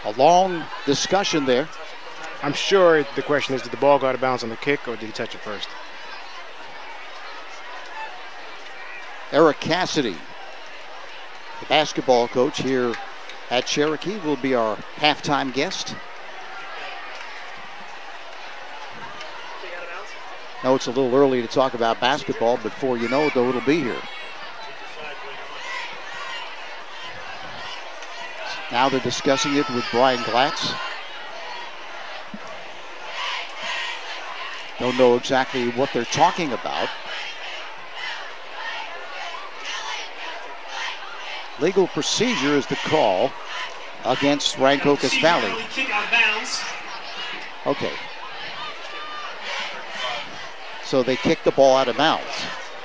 A long discussion there. I'm sure the question is, did the ball go out of bounds on the kick, or did he touch it first? Eric Cassidy, the basketball coach here at Cherokee, will be our halftime guest. No, it's a little early to talk about basketball, but before you know it, though, it'll be here. Now they're discussing it with Brian Glatz. Don't know exactly what they're talking about. Legal procedure is the call against Rancocas Valley. Okay. So they kicked the ball out of bounds.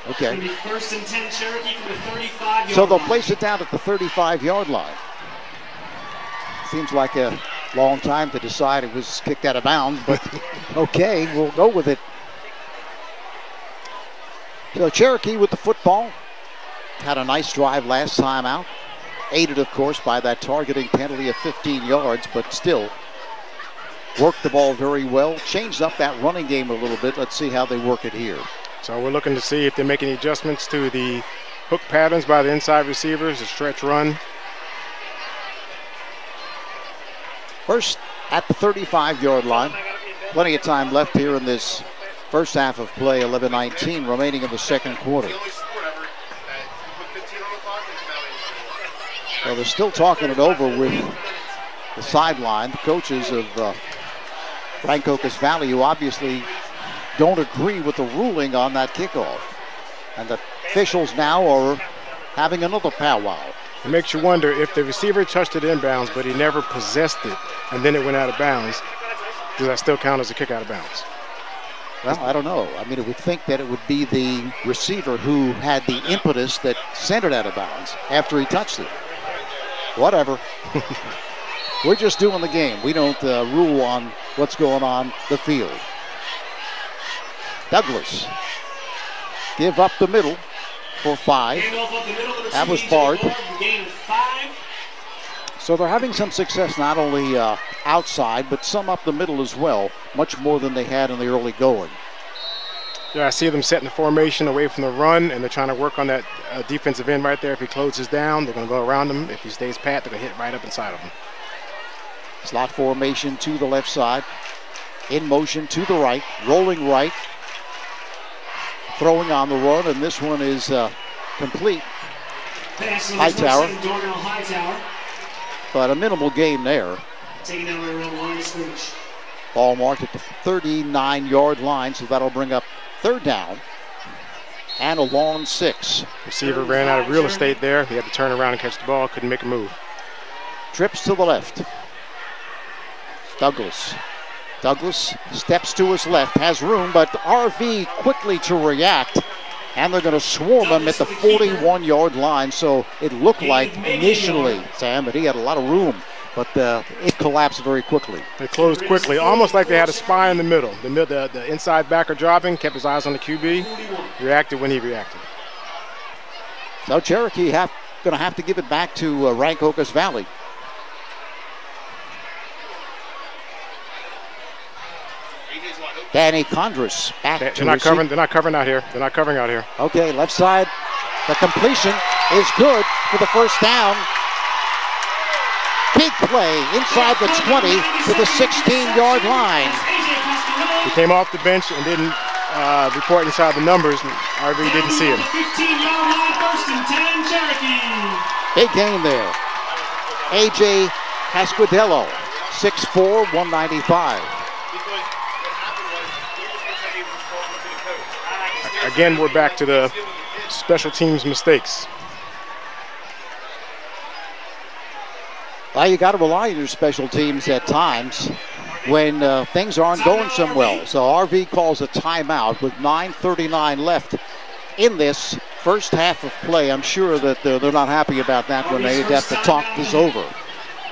Okay. First and 10 Cherokee from the 35-yard line. So they'll place it down at the 35-yard line. Seems like a long time to decide it was kicked out of bounds, but okay, we'll go with it. So Cherokee with the football. Had a nice drive last time out. Aided, of course, by that targeting penalty of 15 yards, but still worked the ball very well. Changed up that running game a little bit. Let's see how they work it here. So we're looking to see if they're making any adjustments to the hook patterns by the inside receivers, the stretch run. First at the 35-yard line. Plenty of time left here in this first half of play, 11:19 remaining in the second quarter. Well, they're still talking it over with the sideline, the coaches of Rancocas Valley, who obviously don't agree with the ruling on that kickoff. And the officials now are having another powwow. It makes you wonder if the receiver touched it inbounds, but he never possessed it, and then it went out of bounds, does that still count as a kick out of bounds? Well, I don't know. I mean, it would think that it would be the receiver who had the impetus that sent it out of bounds after he touched it. Whatever. We're just doing the game. We don't rule on what's going on the field. Douglas. Give up the middle for 5. That was barred. So they're having some success not only outside, but some up the middle as well, much more than they had in the early going. Yeah, I see them setting the formation away from the run, and they're trying to work on that defensive end right there. If he closes down, they're going to go around him. If he stays pat, they're going to hit right up inside of him. Slot formation to the left side. In motion to the right, rolling right. Throwing on the run, and this one is complete. Hightower. But a minimal gain there. Taking down around the line of scrimmage. Ball marked at the 39-yard line, so that'll bring up third down and a long 6. Receiver ran out of real estate there. He had to turn around and catch the ball. Couldn't make a move. Trips to the left. Douglas. Douglas steps to his left, has room, but RV quickly to react, and they're going to swarm him at the 41-yard line. So it looked like initially, Sam, that he had a lot of room, but it collapsed very quickly. They closed quickly, almost like they had a spy in the middle. The inside backer dropping, kept his eyes on the QB, reacted when he reacted. So Cherokee going to have to give it back to Rancocas Valley. Danny Condris back to receive. They're not covering out here. They're not covering out here. Okay, left side. The completion is good for the first down. Big play inside the 20 to the 16-yard line. He came off the bench and didn't report inside the numbers. RV didn't see him. 15-yard line, first and 10, Cherokee. Big gain there. A.J. Pasquadello, 6'4", 195. Again, we're back to the special teams mistakes. Well, you got to rely on your special teams at times when things aren't going so well. So RV calls a timeout with 9:39 left in this first half of play. I'm sure that they're not happy about that when they have to talk this over.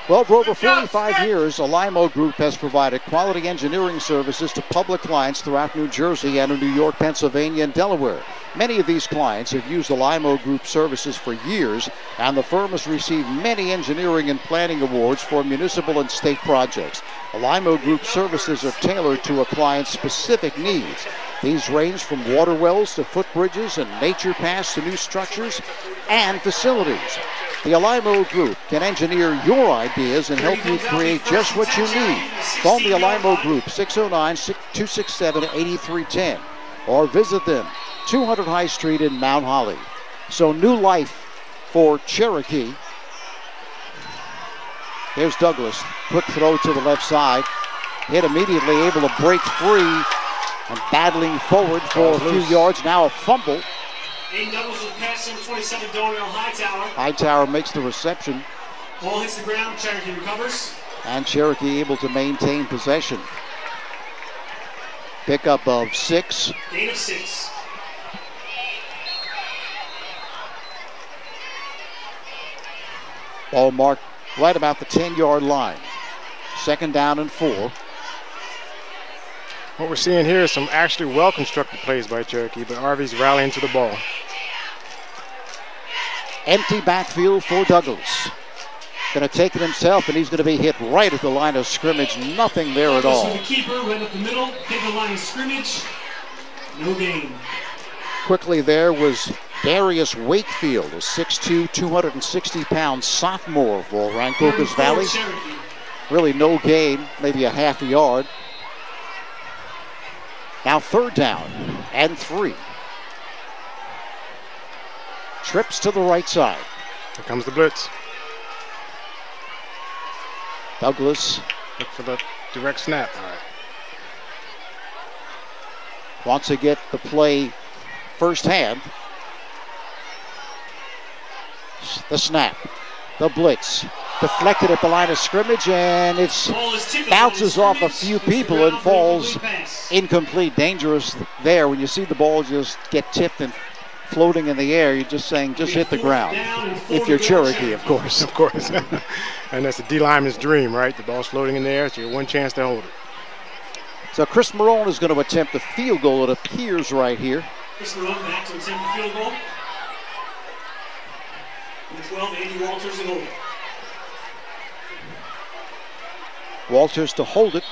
Well, for over 45 years, Alimo Group has provided quality engineering services to public clients throughout New Jersey and in New York, Pennsylvania, and Delaware. Many of these clients have used the Limo Group services for years, and the firm has received many engineering and planning awards for municipal and state projects. The Limo Group services are tailored to a client's specific needs. These range from water wells to footbridges and nature paths to new structures and facilities. The Limo Group can engineer your ideas and help you create just what you need. Phone the Limo Group, 609-267-8310, or visit them, 200 High Street in Mount Holly. So new life for Cherokee. Here's Douglas. Quick throw to the left side. Hit immediately, able to break free and battling forward for a few yards. Now a fumble. Aiden Douglas with pass number 27, Donnell Hightower. Hightower makes the reception. Ball hits the ground, Cherokee recovers. And Cherokee able to maintain possession. Pickup of 6. Gain of 6. Ball marked right about the 10-yard line. 2nd down and 4. What we're seeing here is some actually well-constructed plays by Cherokee, but RV's rallying to the ball. Empty backfield for Douglas. Going to take it himself, and he's going to be hit right at the line of scrimmage. Nothing there at all. The keeper right up the middle, hit the line of scrimmage. No gain. Quickly there was Darius Wakefield, a 6'2", 260-pound sophomore for Rancocas Valley. Really no gain, maybe a half a yard. Now 3rd down and 3. Trips to the right side. Here comes the blitz. Douglas. Look for the direct snap. All right. Wants to get the play firsthand. The snap. The blitz. Deflected at the line of scrimmage, and it bounces off a few people and falls incomplete. Dangerous there. When you see the ball just get tipped and floating in the air, you're just saying, just hit the ground. If you're Cherokee, of course. Of course. And that's the D lineman's dream, right? The ball's floating in the air, so you have one chance to hold it. So Chris Marone is going to attempt a field goal, it appears, right here. Chris Marone back to attempt the field goal. Number 12, Andy Walters in hold. Walters to hold it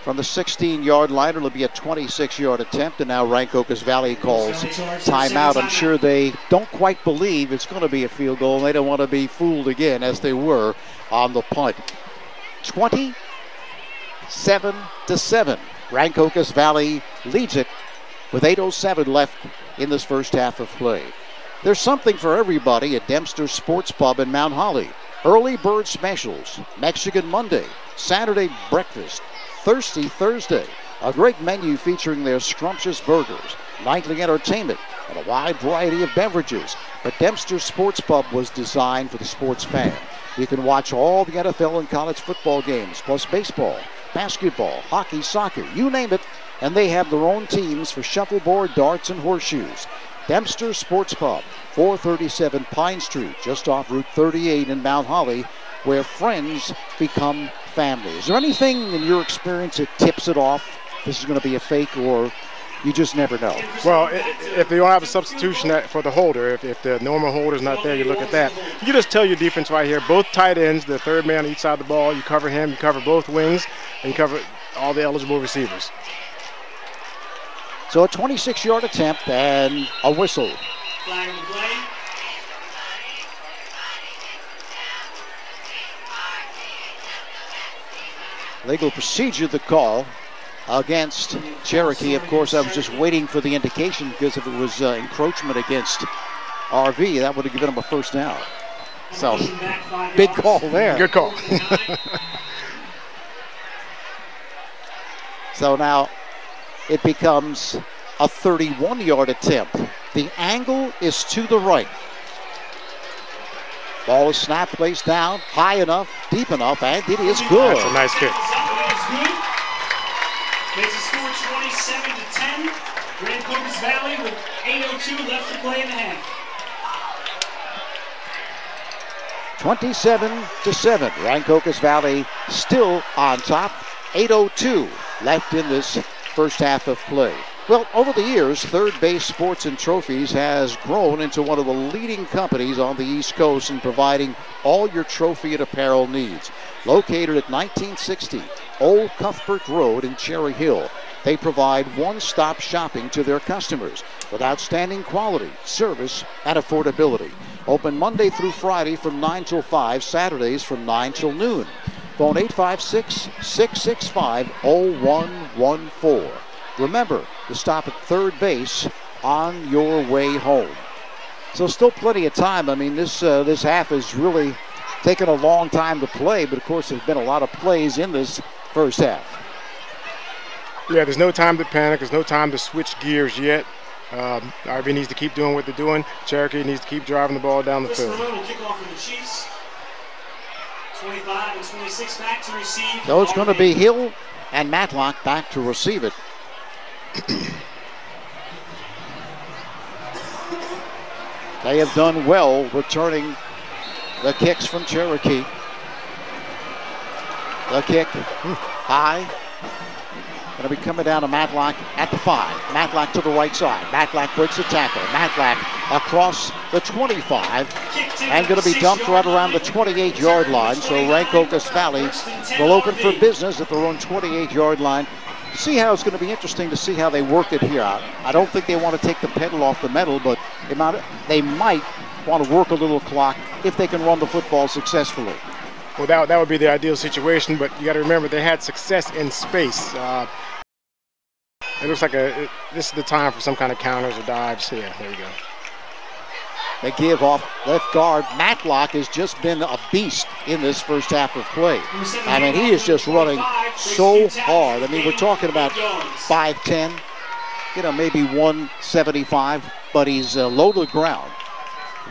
from the 16-yard line. It'll be a 26-yard attempt, and now Rancocas Valley calls timeout. I'm sure they don't quite believe it's going to be a field goal, and they don't want to be fooled again as they were on the punt. 27-7. Rancocas Valley leads it with 8:07 left in this first half of play. There's something for everybody at Dempster's Sports Pub in Mount Holly. Early bird specials, Mexican Monday, Saturday breakfast, Thirsty Thursday. A great menu featuring their scrumptious burgers, nightly entertainment, and a wide variety of beverages. But Dempster's Sports Pub was designed for the sports fan. You can watch all the NFL and college football games, plus baseball, basketball, hockey, soccer, you name it. And they have their own teams for shuffleboard, darts, and horseshoes. Dempster's Sports Pub, 437 Pine Street, just off Route 38 in Mount Holly, where friends become family. Is there anything in your experience that tips it off? This is going to be a fake, or you just never know? Well, if they don't have a substitution for the holder, if the normal holder's not there, you look at that. You just tell your defense right here, both tight ends, the third man on each side of the ball, you cover him, you cover both wings, and you cover all the eligible receivers. So a 26-yard attempt and a whistle. Flag on the play. Legal procedure, the call against Cherokee. Of course, I was just waiting for the indication, because if it was encroachment against RV, that would have given him a first down. So, big call there. Good call. So now it becomes a 31-yard attempt. The angle is to the right. Ball is snapped, placed down, high enough, deep enough, and it is good. That's a nice kick. Makes the score 27-10. Rancocas Valley with 8:02 left to play in the half. 27-7. Rancocas Valley still on top. 8:02 left in this first half of play. Well, over the years, Third Base Sports and Trophies has grown into one of the leading companies on the East Coast in providing all your trophy and apparel needs. Located at 1960 Old Cuthbert Road in Cherry Hill, they provide one-stop shopping to their customers with outstanding quality, service, and affordability. Open Monday through Friday from 9 till 5, Saturdays from 9 till noon. Phone 856-665-0114. Remember to stop at third base on your way home. So still plenty of time. I mean, this half has really taken a long time to play, but of course there's been a lot of plays in this first half. Yeah, there's no time to panic. There's no time to switch gears yet. RV needs to keep doing what they're doing. Cherokee needs to keep driving the ball down the field. Will kick off for the Chiefs. 25 and 26 back to receive. So it's going to be Hill and Matlock back to receive it. They have done well returning the kicks from Cherokee. The kick high. Going to be coming down to Matlock at the 5. Matlock to the right side. Matlock breaks the tackle. Matlock across the 25 and going to be dumped right around the 28-yard line. So Rancocas Valley will open for business at their own 28-yard line. See how it's going to be interesting to see how they work it here. I don't think they want to take the pedal off the metal, but they might want to work a little clock if they can run the football successfully. Well, that would be the ideal situation, but you got to remember they had success in space. It looks like this is the time for some kind of counters or dives. Yeah, there you go. They give off left guard. Matlock has just been a beast in this first half of play. I mean, he is just running so hard. I mean, we're talking about 5'10", maybe 175, but he's low to the ground.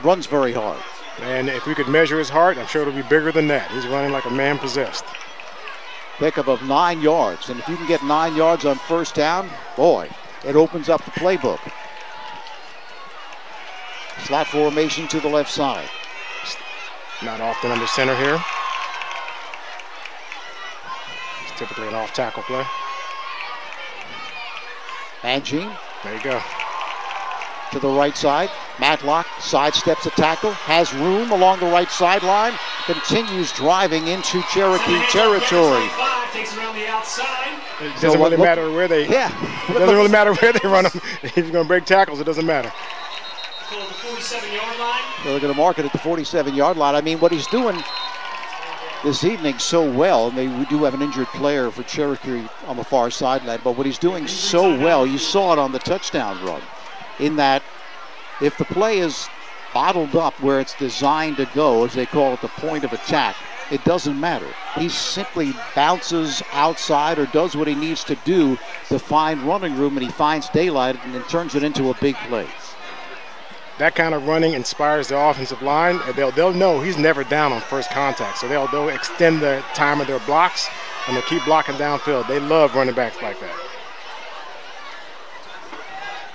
Runs very hard. And if we could measure his heart, I'm sure it'll be bigger than that. He's running like a man possessed. Pickup of 9 yards. And if you can get 9 yards on first down, boy, it opens up the playbook. Slot formation to the left side. Not often under center here. It's typically an off-tackle play. Mangine. There you go. To the right side. Matlock sidesteps a tackle. Has room along the right sideline. Continues driving into Cherokee territory. Takes around the outside. It doesn't really matter where they. Yeah. It doesn't really matter where they run them. If you're going to break tackles, it doesn't matter. The 47-yard line. They're going to mark it at the 47-yard line. I mean, what he's doing this evening so well, and we do have an injured player for Cherokee on the far sideline, but what he's doing so well, you saw it on the touchdown run, in that if the play is bottled up where it's designed to go, as they call it, the point of attack, it doesn't matter. He simply bounces outside or does what he needs to do to find running room, and he finds daylight and then turns it into a big play. That kind of running inspires the offensive line. They'll know he's never down on first contact, so they'll extend the time of their blocks and they'll keep blocking downfield. They love running backs like that.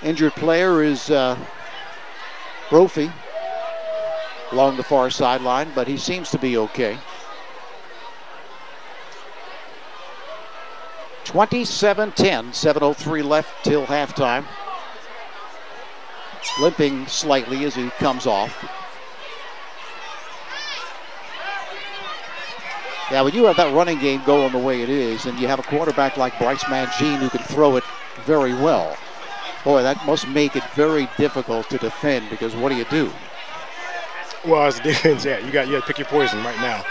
Injured player is Brophy along the far sideline, but he seems to be okay. 27-10, 7:03 left till halftime. Limping slightly as he comes off. Yeah, when you have that running game going the way it is, and you have a quarterback like Bryce Mangine who can throw it very well, boy, that must make it very difficult to defend, because what do? Well, as a defense, yeah, you got to pick your poison right now.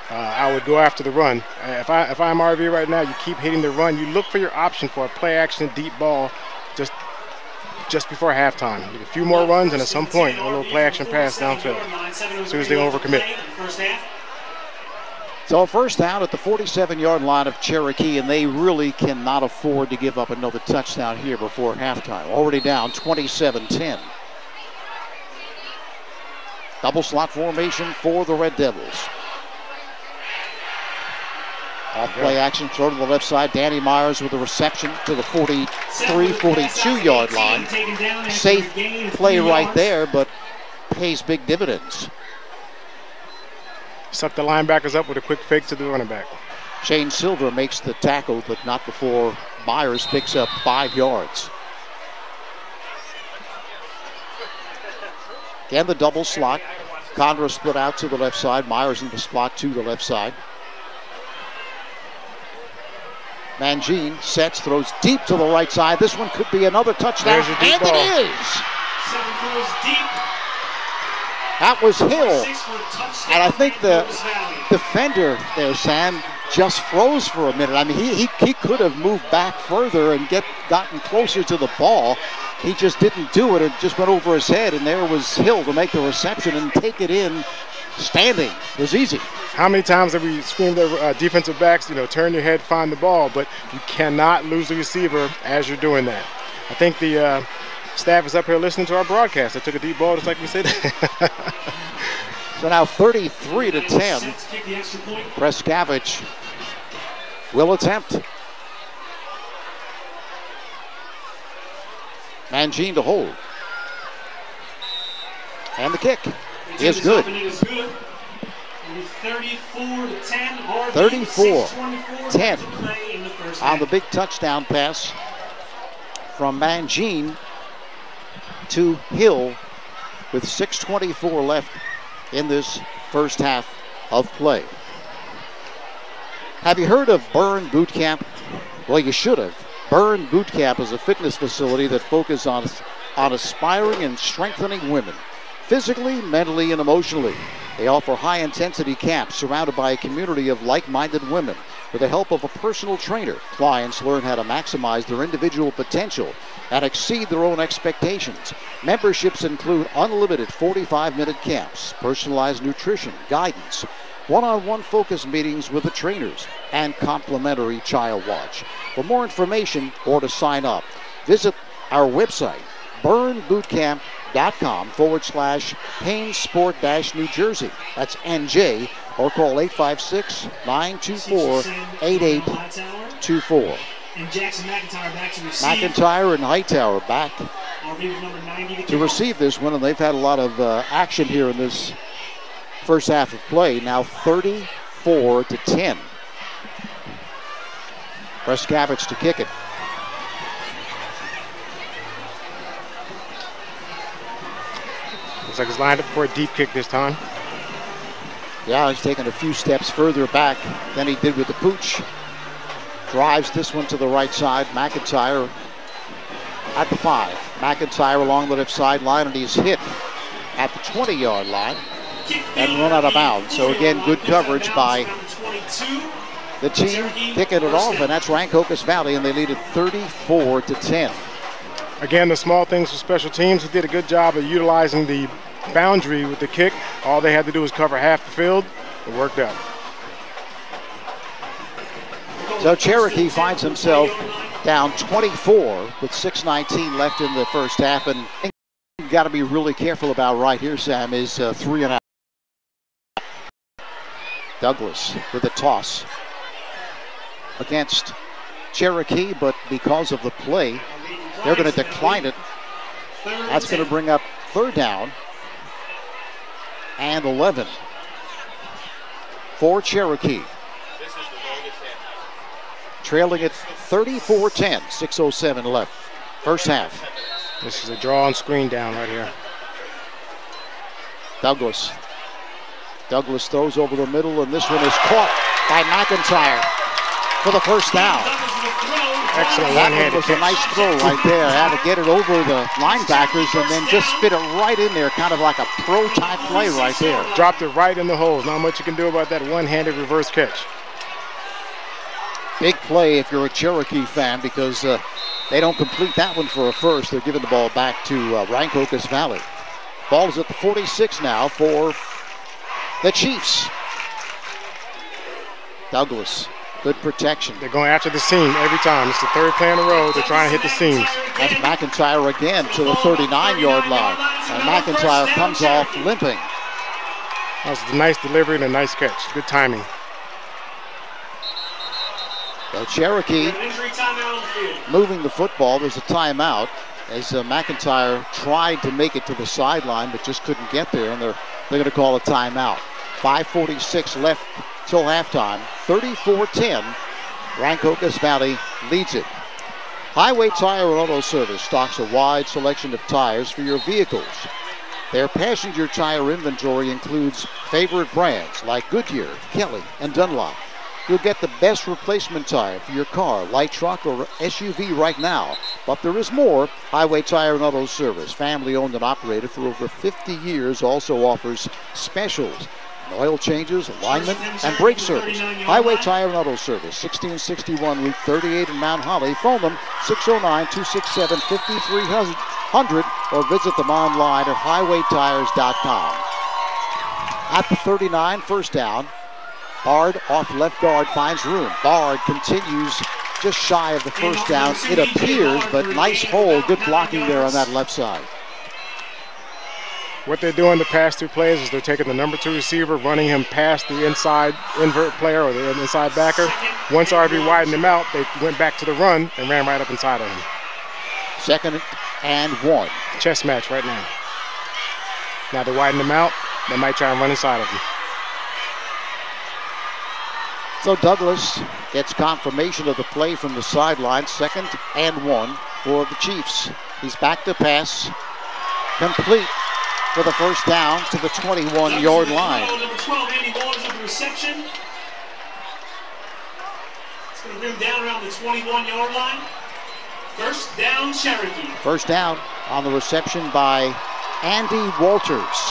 I would go after the run. If I'm RV right now, you keep hitting the run. You look for your option for a play action deep ball just before halftime. A few more runs, and at some point, a little play action pass downfield as soon as they overcommit. So first down at the 47-yard line of Cherokee, and they really cannot afford to give up another touchdown here before halftime. Already down 27-10. Double slot formation for the Red Devils. Off play action, throw to the left side. Danny Myers with the reception to the 42-yard line. Safe play right there, but pays big dividends. Suck the linebackers up with a quick fake to the running back. Shane Silver makes the tackle, but not before Myers picks up 5 yards. Again, the double slot. Condra split out to the left side. Myers in the spot to the left side. Mangine sets, throws deep to the right side. This one could be another touchdown, and ball. It is. 7 throws deep. That was Hill. 6 for a touchdown. And I think the Rancocas Valley. defender there, Sam, just froze for a minute. I mean, he could have moved back further and gotten closer to the ball. He just didn't do it. It just went over his head, and there was Hill to make the reception and take it in standing. It was easy. How many times have we screamed at defensive backs, turn your head, find the ball, but you cannot lose the receiver as you're doing that. I think the staff is up here listening to our broadcast. They took a deep ball just like we said. So now 33-10. Preskavich will attempt. Mangine to hold. And the kick is good. 34-10. 34-10 on the big touchdown pass from Mangine to Hill with 6:24 left in this first half of play. Have you heard of Burn Boot Camp? Well, you should have. Burn Boot Camp is a fitness facility that focuses on aspiring and strengthening women, physically, mentally, and emotionally. They offer high-intensity camps surrounded by a community of like-minded women. With the help of a personal trainer, clients learn how to maximize their individual potential and exceed their own expectations. Memberships include unlimited 45-minute camps, personalized nutrition, guidance, one-on-one focus meetings with the trainers, and complimentary child watch. For more information or to sign up, visit our website, burnbootcamp.com/Haynes Sport-New Jersey. That's NJ, or call 856-924-8824. And Jackson McIntyre back to receive. McIntyre and Hightower back number 90 to receive this one, and they've had a lot of action here in this first half of play. Now 34-10. Preskavich to kick it. Looks like he's lined up for a deep kick this time. Yeah, he's taken a few steps further back than he did with the pooch. Drives this one to the right side. McIntyre at the 5. McIntyre along the left sideline, and he's hit at the 20-yard line and run out of bounds. So again, good coverage by the team, kicking it off, and that's Rancocas Valley, and they lead it 34-10. Again, the small things for special teams. He did a good job of utilizing the boundary with the kick. All they had to do was cover half the field. It worked out. So Cherokee finds himself down 24 with 6:19 left in the first half, and you've got to be really careful about right here, Sam, is 3 and out. Douglas with a toss against Cherokee, but because of the play, they're going to decline it. That's going to bring up third down and 11 for Cherokee. Trailing at 34-10, 6:07 left. First half. This is a draw and screen down right here. Douglas throws over the middle, and this one is caught by McIntyre for the first down. Excellent That one-handed was a nice throw right there. Had to get it over the linebackers and then just fit it right in there, kind of like a pro-type play right there. Dropped it right in the hole. Not much you can do about that one-handed reverse catch. Big play if you're a Cherokee fan, because they don't complete that one for a first. They're giving the ball back to Rancocas Valley. Ball is at the 46 now for the Chiefs. Douglas, good protection. They're going after the seam every time. It's the third play in a row. They're trying to hit the seams. That's McIntyre again to the 39-yard line. And McIntyre comes off limping. That was a nice delivery and a nice catch. Good timing. So Cherokee moving the football. There's a timeout as McIntyre tried to make it to the sideline but just couldn't get there, and they're going to call a timeout. 5:46 left till halftime. 34-10. Rancocas Valley leads it. Highway Tire and Auto Service stocks a wide selection of tires for your vehicles. Their passenger tire inventory includes favorite brands like Goodyear, Kelly, and Dunlop. You'll get the best replacement tire for your car, light truck, or SUV right now. But there is more. Highway Tire and Auto Service, family owned and operated for over 50 years, also offers specials. Oil changes, alignment, and brake service. Highway Tire and Auto Service, 1661 Route 38 in Mount Holly. Phone them 609-267-5300 or visit them online at highwaytires.com. At the 39, first down. Bard off left guard finds room. Bard continues just shy of the first down, it appears, but nice hole, good blocking there on that left side. What they're doing the past two plays is they're taking the number 2 receiver, running him past the inside invert player or the inside backer. Once RV widened him out, they went back to the run and ran right up inside of him. 2nd and 1. Chess match right now. Now they widen him out, they might try and run inside of him. So Douglas gets confirmation of the play from the sideline. 2nd and 1 for the Chiefs. He's back to pass. Complete for the first down to the 21-yard line. Number 12, Andy Mullins with the reception. It's going to bring down around the 21-yard line. First down, Cherokee. First down on the reception by Andy Walters.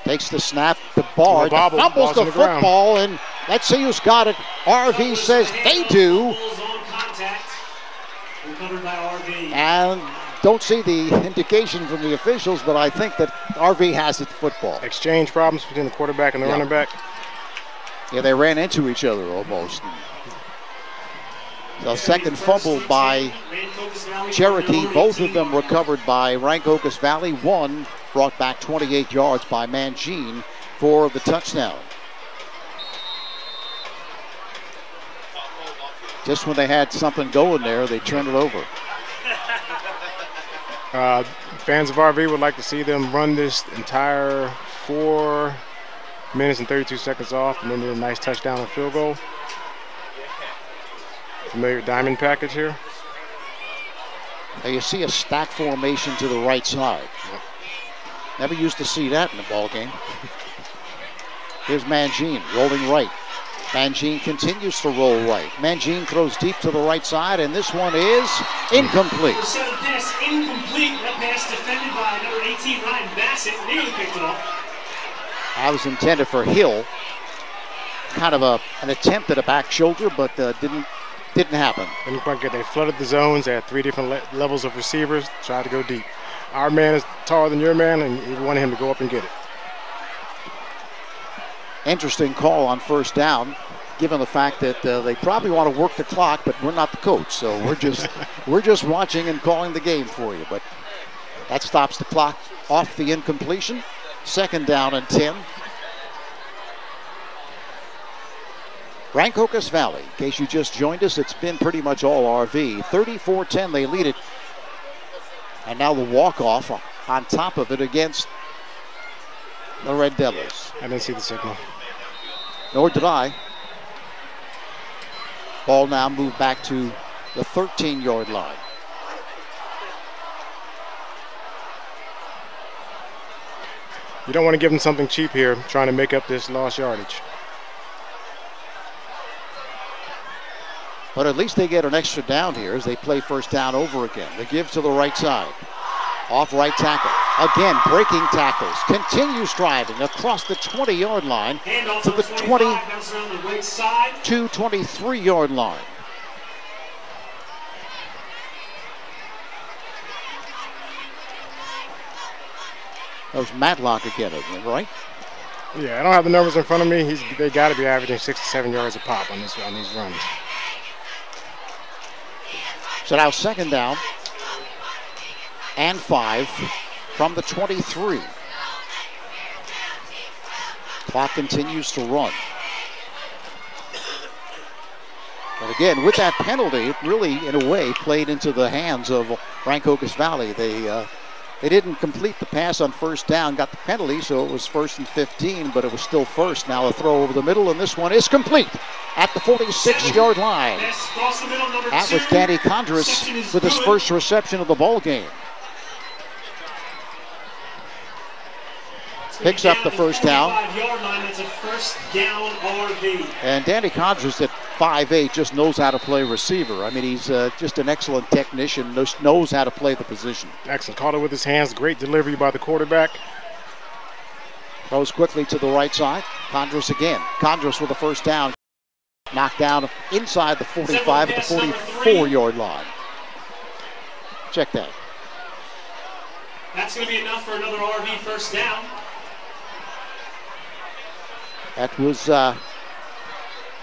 Takes the snap, the Bard fumbles the football, and let's see who's got it. RV says they do. And don't see the indication from the officials, but I think that RV has it football. Exchange problems between the quarterback and the running back. Yeah, they ran into each other almost. So second fumble by Cherokee, both of them recovered by Rancocas Valley. One brought back 28 yards by Mangine for the touchdown. Just when they had something going there, they turned it over. Fans of RV would like to see them run this entire 4 minutes and 32 seconds off and then do a nice touchdown and field goal. Familiar diamond package here. Now you see a stack formation to the right side. Never used to see that in the ball game. Here's Mangine rolling right. Mangine continues to roll right. Mangine throws deep to the right side, and this one is incomplete. Set of pass incomplete. That pass defended by number 18, Ryan Bassett, nearly picked off. That was intended for Hill. Kind of an attempt at a back shoulder, but didn't happen. And they flooded the zones. They had 3 different levels of receivers. Tried to go deep. Our man is taller than your man, and you wanted him to go up and get it. Interesting call on first down, given the fact that they probably want to work the clock, but we're not the coach, so we're just watching and calling the game for you. But that stops the clock off the incompletion. 2nd down and 10. Rancocas Valley, in case you just joined us, it's been pretty much all RV. 34-10, they lead it. And now the walk-off on top of it against the Red Devils. I didn't see the signal. Nor did I. Ball now moved back to the 13-yard line. You don't want to give them something cheap here, trying to make up this lost yardage. But at least they get an extra down here as they play first down over again. They give to the right side. Off right tackle. Again, breaking tackles. Continues driving across the 20-yard line to the 23-yard line. That was Matlock again, isn't it, right? Yeah, I don't have the numbers in front of me. They got to be averaging 6 to 7 yards a pop on these runs. So now 2nd down and 5 from the 23. Clock continues to run. But again, with that penalty, it really, in a way, played into the hands of Rancocas Valley. They didn't complete the pass on first down, got the penalty, so it was 1st and 15, but it was still first. Now a throw over the middle, and this one is complete at the 46-yard line. That was Danny Condris with his first reception of the ball game. Picks up the first down. 45-yard line. That's a first down RV. And Danny Condrus at 5'8" just knows how to play receiver. I mean, he's just an excellent technician, knows how to play the position. Excellent. Caught it with his hands. Great delivery by the quarterback. Goes quickly to the right side. Condrus again. Condrus with the first down. Knocked down inside the 45 at the 44-yard line. Check that. That's going to be enough for another RV first down. That was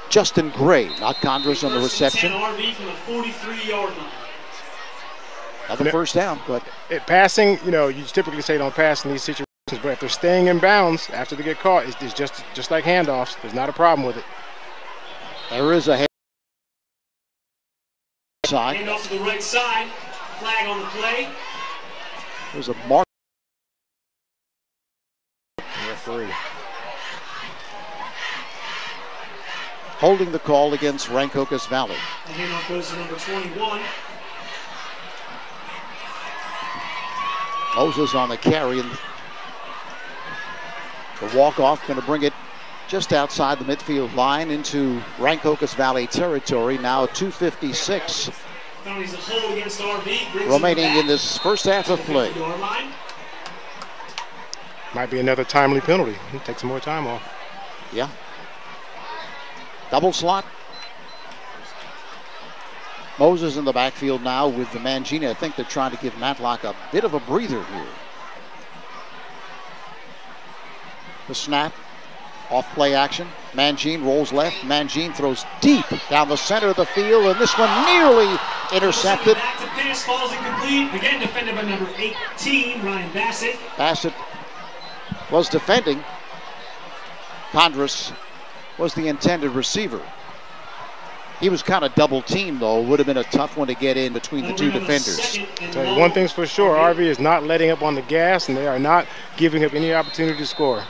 Justin Gray, not Condrus on the reception. RV from the 43-yard line. Another first down, but passing, you typically say don't pass in these situations, but if they're staying in bounds after they get caught, it's just like handoffs. There's not a problem with it. There is a head side. Handoff to the right side. Flag on the play. There's a mark. Referee. Holding the call against Rancocas Valley. The handoff goes to number 21. Moses on the carry. And the walk-off going to bring it just outside the midfield line into Rancocas Valley territory. Now 2:56 remaining in this first half of play. Might be another timely penalty. Take some more time off. Yeah. Double slot. Moses in the backfield now with the Mangini. I think they're trying to give Matlock a bit of a breather here. The snap. Off play action. Mangine rolls left. Mangine throws deep down the center of the field, and this one nearly intercepted. Back to pass, falls incomplete. Again defended by number 18, Ryan Bassett. Bassett was defending. Condrus was the intended receiver. He was kind of double teamed, though. Would have been a tough one to get in between the two defenders. Tell you one thing's for sure, RV is not letting up on the gas, and they are not giving up any opportunity to score.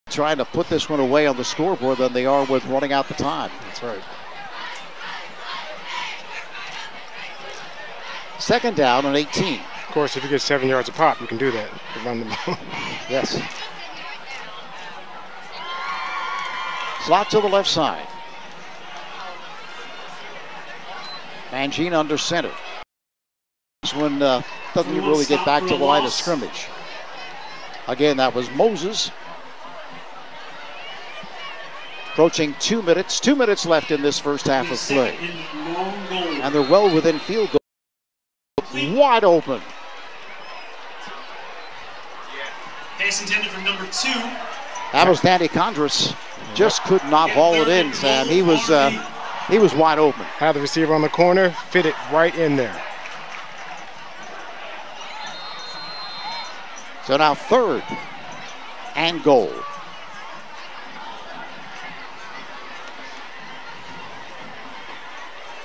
Trying to put this one away on the scoreboard than they are with running out the time. That's right. Second down and 18. Of course, if you get 7 yards a pop, you can do that. You run the ball. Yes. Slot to the left side. Mangine under center. This one doesn't really get back to the line of scrimmage. Again, that was Moses. Approaching 2 minutes. 2 minutes left in this first half of play. And they're well within field goal. Wide open. Pass intended for number 2. That was Danny Condrus. Just could not haul it in, Sam. He was wide open. Had the receiver on the corner, fit it right in there. So now third and goal.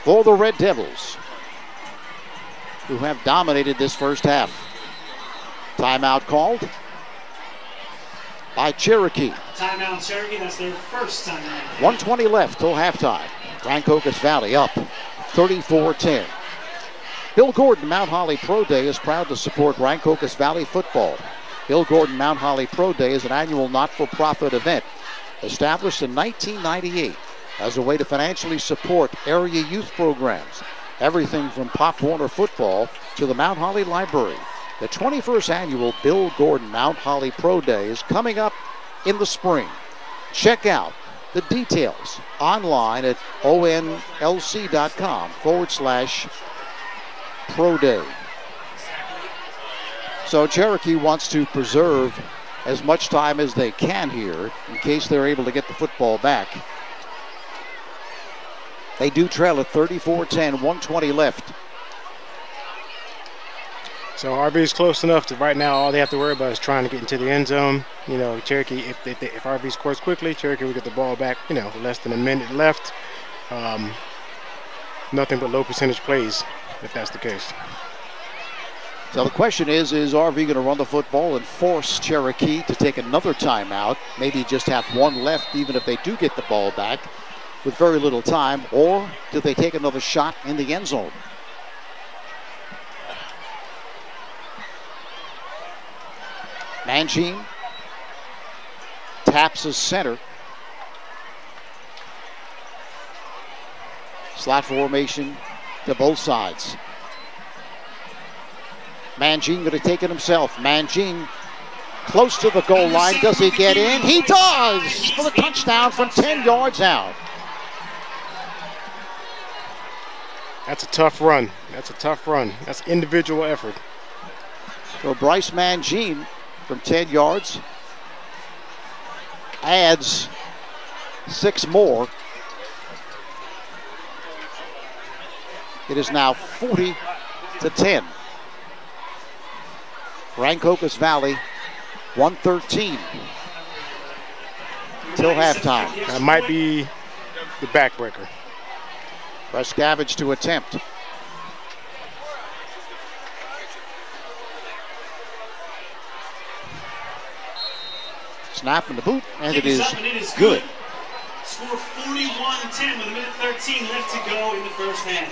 For the Red Devils, who have dominated this first half. Timeout called by Cherokee. Timeout Cherokee, that's their first timeout. 1:20 left till halftime. Rancocas Valley up 34-10. Bill Gordon Mount Holly Pro Day is proud to support Rancocas Valley football. Bill Gordon Mount Holly Pro Day is an annual not-for-profit event established in 1998 as a way to financially support area youth programs. Everything from Pop Warner football to the Mount Holly Library. The 21st annual Bill Gordon Mount Holly Pro Day is coming up in the spring. Check out the details online at onlc.com/Pro Day. So Cherokee wants to preserve as much time as they can here in case they're able to get the football back. They do trail at 34-10, 1:20 left. So RV is close enough to right now. All they have to worry about is trying to get into the end zone. You know, Cherokee, if RV scores quickly, Cherokee will get the ball back. You know, less than a minute left. Nothing but low percentage plays, if that's the case. So the question is RV going to run the football and force Cherokee to take another timeout? Maybe just have one left, even if they do get the ball back with very little time, or do they take another shot in the end zone? Mangine taps his center. Slot formation to both sides. Mangine going to take it himself. Mangine close to the goal line. Does he get in? He does! For the touchdown from 10 yards out. That's a tough run. That's a tough run. That's individual effort. So Bryce Mangine from 10 yards adds 6 more. It is now 40-10. Rancocas Valley 113 till halftime. That might be the backbreaker. Prescavage to attempt. Snap in the boot, and it is good. Score 41-10 with 1:13 left to go in the first half.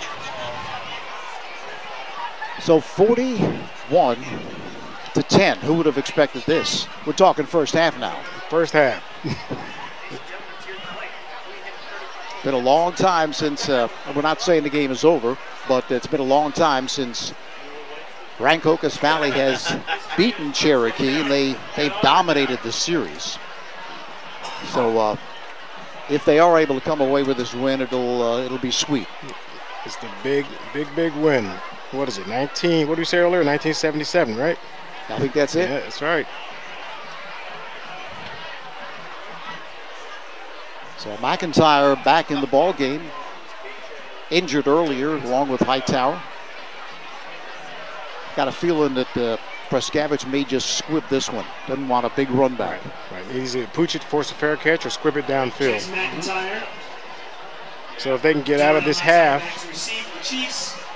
So 41-10. Who would have expected this? We're talking first half now. First half. Been a long time since, we're not saying the game is over, but it's been a long time since Rancocas Valley has beaten Cherokee, and they've dominated the series. So if they are able to come away with this win, it'll be sweet. It's the big win. What is it, 19, what did you say earlier, 1977, right? I think that's it. Yeah, that's right. So McIntyre back in the ball game, injured earlier along with Hightower. Got a feeling that Prescavage may just squib this one. Doesn't want a big run back. Right. Easy to pooch it, force a fair catch, or squib it downfield. So if they can get out of this half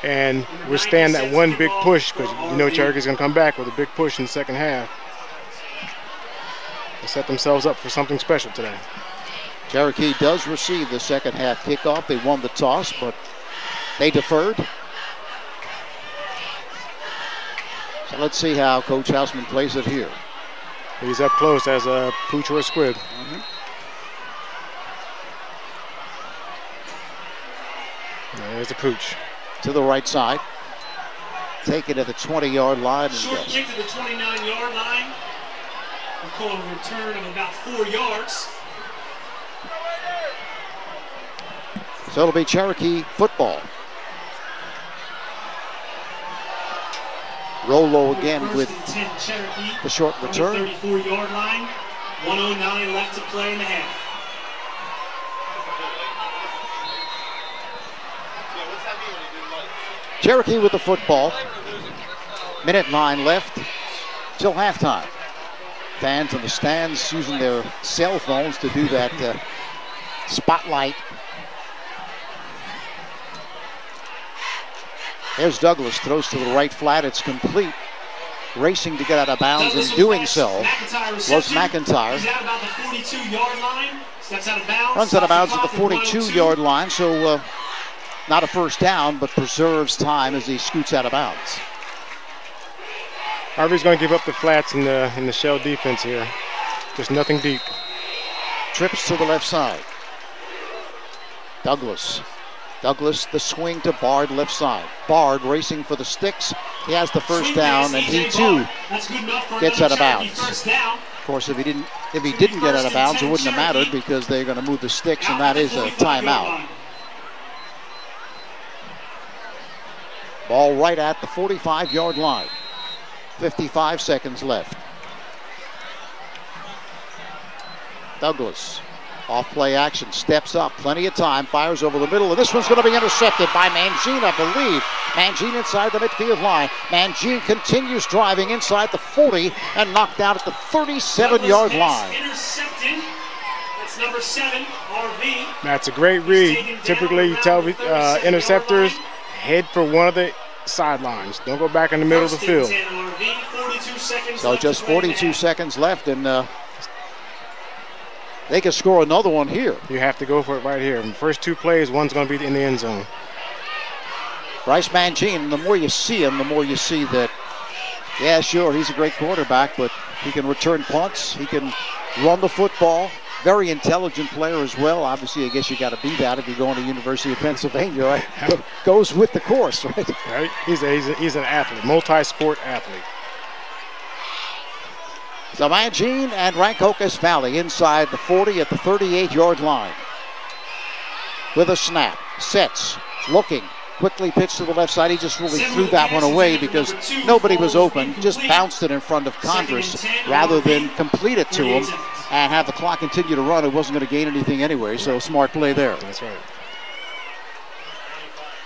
and withstand that one big push, because you know Cherokee's going to come back with a big push in the second half, they set themselves up for something special today. Cherokee does receive the second half kickoff. They won the toss, but they deferred. So let's see how Coach Houseman plays it here. He's up close as a pooch or a squib. There's a pooch. To the right side. Take it at the 20-yard line. Short kick to the 29-yard line. We'll call a return of about 4 yards. So it'll be Cherokee football. Rolo again with the short return. 34-yard line. 1:09 left to play in the half. Cherokee with the football. 1:09 left till halftime. Fans in the stands using their cell phones to do that spotlight. There's Douglas, throws to the right flat, it's complete. Racing to get out of bounds, and doing so was McIntyre. He's out about the 42-yard line, steps out of bounds. Runs out of bounds at the 42-yard line, so not a first down, but preserves time as he scoots out of bounds. Harvey's going to give up the flats in the shell defense here. Just nothing deep. Trips to the left side. Douglas, the swing to Bard left side. Bard racing for the sticks. He has the first down, and he too gets out of bounds. Of course, if he didn't get out of bounds, it wouldn't have mattered because they're going to move the sticks, and that is a timeout. Ball right at the 45-yard line. 55 seconds left. Douglas. Off play action, steps up, plenty of time, fires over the middle, and this one's going to be intercepted by Mangine, I believe. Mangine inside the midfield line. Mangine continues driving inside the 40 and knocked out at the 37-yard line. Intercepted. That's number 7, RV. That's a great read. Typically, you tell interceptors, head for one of the sidelines. Don't go back in the middle of the field. So just 42 seconds left, and they can score another one here. You have to go for it right here. In the first 2 plays, one's going to be in the end zone. Bryce Mangine, the more you see him, the more you see that, yeah, sure, he's a great quarterback, but He can return punts. He can run the football. Very intelligent player as well. Obviously, I guess you got to be that if you're going to University of Pennsylvania, right? Goes with the course, right? Right. He's an athlete, multi-sport athlete. So Mangine and Rancocas Valley inside the 40 at the 38-yard line. With a snap, sets, looking, quickly pitched to the left side. He just really threw that one away because nobody was open. Just bounced it in front of Condress rather than complete it to him and have the clock continue to run. It wasn't going to gain anything anyway, so smart play there. That's right.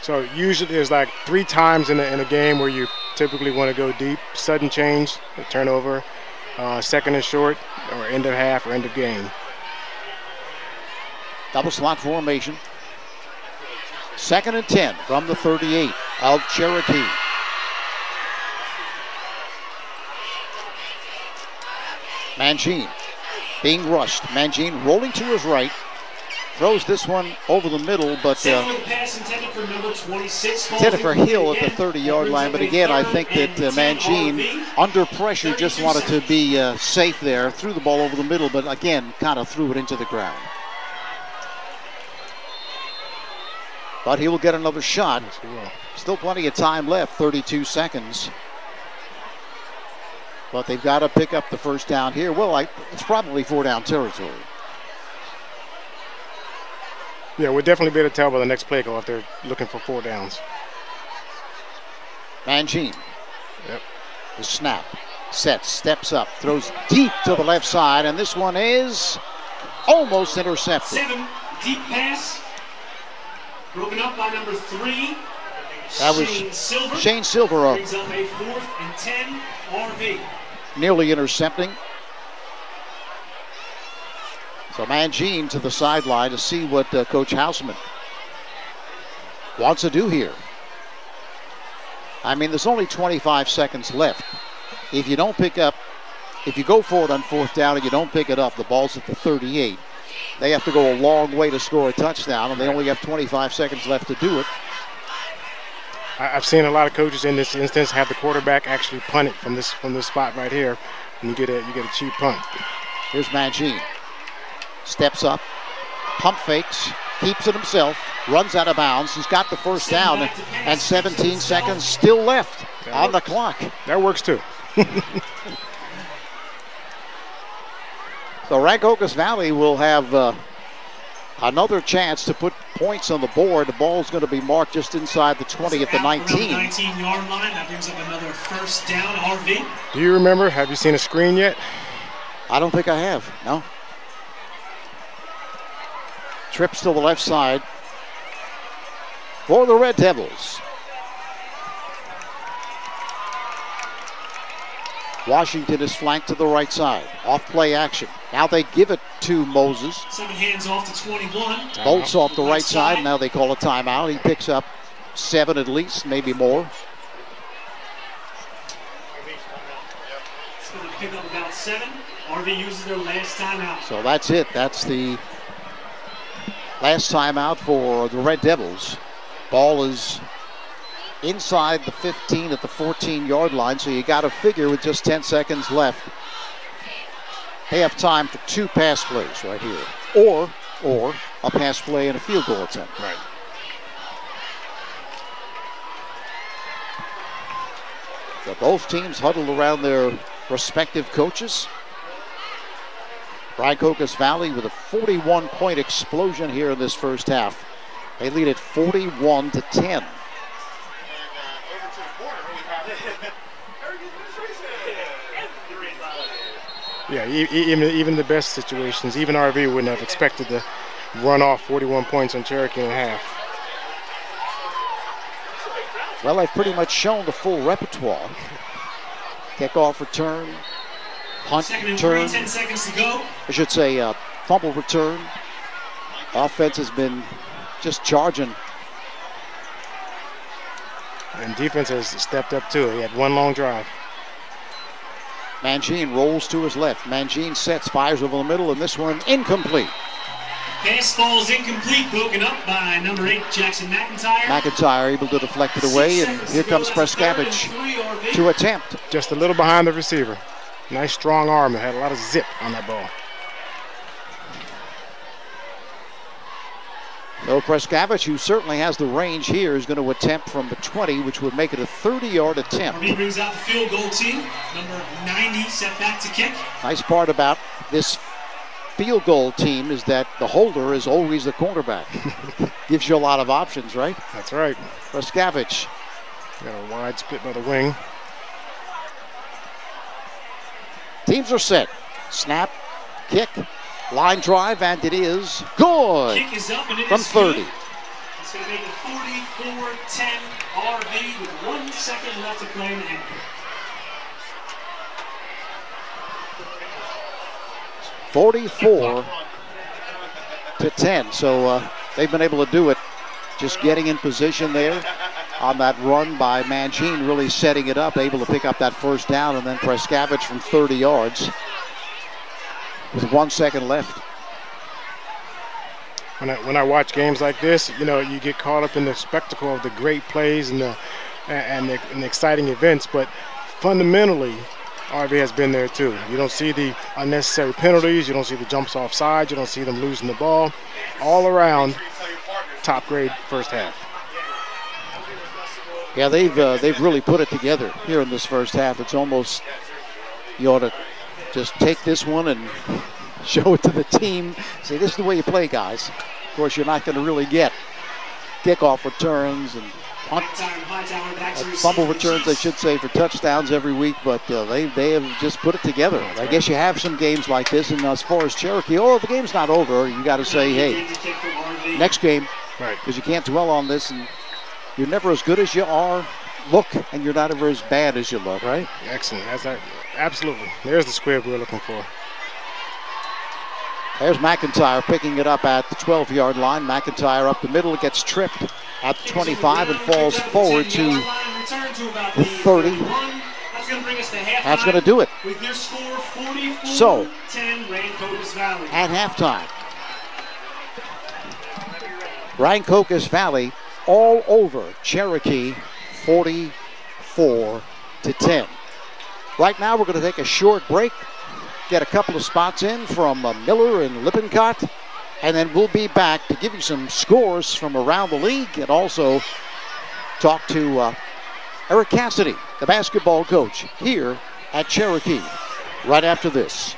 So usually there's like 3 times in a game where you typically want to go deep. Sudden change, a turnover, second and short, or end of half or end of game. Double slot formation. 2nd and 10 from the 38 of Cherokee. Mangine being rushed. Mangine rolling to his right. Throws this one over the middle, but intended for Hill at the 30-yard line. But again, I think that Mangine, under pressure, just wanted to be safe there. Threw the ball over the middle, but again, kind of threw it into the ground. But he will get another shot. Still plenty of time left, 32 seconds. But they've got to pick up the first down here. Well, it's probably 4-down territory. Yeah, we'll definitely be able to tell by the next play call if they're looking for 4 downs. Mangine. Yep. The snap. Sets, steps up, throws deep to the left side, and this one is almost intercepted. 7, deep pass. Broken up by number 3. That was Shane Silver. Brings up a 4th and 10 RV. Nearly intercepting. So Mangine to the sideline to see what Coach Houseman wants to do here. I mean, there's only 25 seconds left. If you don't pick up, if you go for it on 4th down and you don't pick it up, the ball's at the 38. They have to go a long way to score a touchdown, and they only have 25 seconds left to do it. I've seen a lot of coaches in this instance have the quarterback actually punt it from this spot right here, and you get a cheap punt. Here's Mangine. Steps up, pump fakes, keeps it himself, runs out of bounds. He's got the first down, and 17 seconds still left on the clock. That works too. So Rancocas Valley will have another chance to put points on the board. The ball's going to be marked just inside the 20 at the 19. 19-yard line. That brings up another first down, RV. Do you remember? Have you seen a screen yet? I don't think I have, no. Trips to the left side for the Red Devils. Washington is flanked to the right side. Off play action. Now they give it to Moses. 7 hands off to 21. Bolts off the right side. Now they call a timeout. He picks up 7 at least, maybe more. It's going to pick up about 7. RV uses their last timeout. So that's it. That's the last timeout for the Red Devils. Ball is inside the 15 at the 14-yard line, so you got to figure with just 10 seconds left, they have time for 2 pass plays right here, or a pass play and a field goal attempt. Right. So both teams huddled around their respective coaches. Rancocas Valley with a 41-point explosion here in this first half. They lead at 41-10. Yeah, even the best situations, even RV wouldn't have expected to run off 41 points on Cherokee in a half. Well, they've pretty much shown the full repertoire. Kickoff return, punt return. 10 seconds to go. I should say fumble return. Offense has been just charging. And defense has stepped up too. He had 1 long drive. Mangine rolls to his left. Mangine sets, fires over the middle, and this one incomplete. Pass falls incomplete, broken up by number 8, Jackson McIntyre. McIntyre able to deflect it away, and here comes Prescavage to attempt. Just a little behind the receiver. Nice strong arm. It had a lot of zip on that ball. So Preskavich, who certainly has the range here, is going to attempt from the 20, which would make it a 30-yard attempt. He brings out the field goal team. Number 90 set back to kick. Nice part about this field goal team is that the holder is always the cornerback. Gives you a lot of options, right? That's right. Preskavich. Got a wide split by the wing. Teams are set. Snap, kick, line drive, and it is good. Kick is up and it from is 30. Good. It's going to make it 44-10 RV with 1 second left to play in the half. 44-10. So they've been able to do it. Just getting in position there on that run by Mangine, really setting it up, able to pick up that first down, and then Preskavich from 30 yards with 1 second left. When I watch games like this, you know, you get caught up in the spectacle of the great plays and the exciting events, but fundamentally, RV has been there too. You don't see the unnecessary penalties, you don't see the jumps off sides, you don't see them losing the ball. All around, top grade first half. Yeah, they've really put it together here in this first half. It's almost, you ought to just take this one and show it to the team. Say, this is the way you play, guys. Of course, you're not going to really get kickoff returns and punt, fumble returns, I should say, for touchdowns every week, but they have just put it together. I guess you have some games like this, and as far as Cherokee, the game's not over. You got to say, hey, next game, because you can't dwell on this, and you're never as good as you look, and you're not ever as bad as you look, right? Excellent. Absolutely. There's the squib we're looking for. There's McIntyre picking it up at the 12-yard line. McIntyre up the middle, gets tripped at the 25 and falls forward to the 30. That's going to do it. So, at halftime, Rancocas Valley all over Cherokee, 44-10. Right now, we're going to take a short break, get a couple of spots in from Miller and Lippincott, and then we'll be back to give you some scores from around the league and also talk to Eric Cassidy, the basketball coach here at Cherokee, right after this.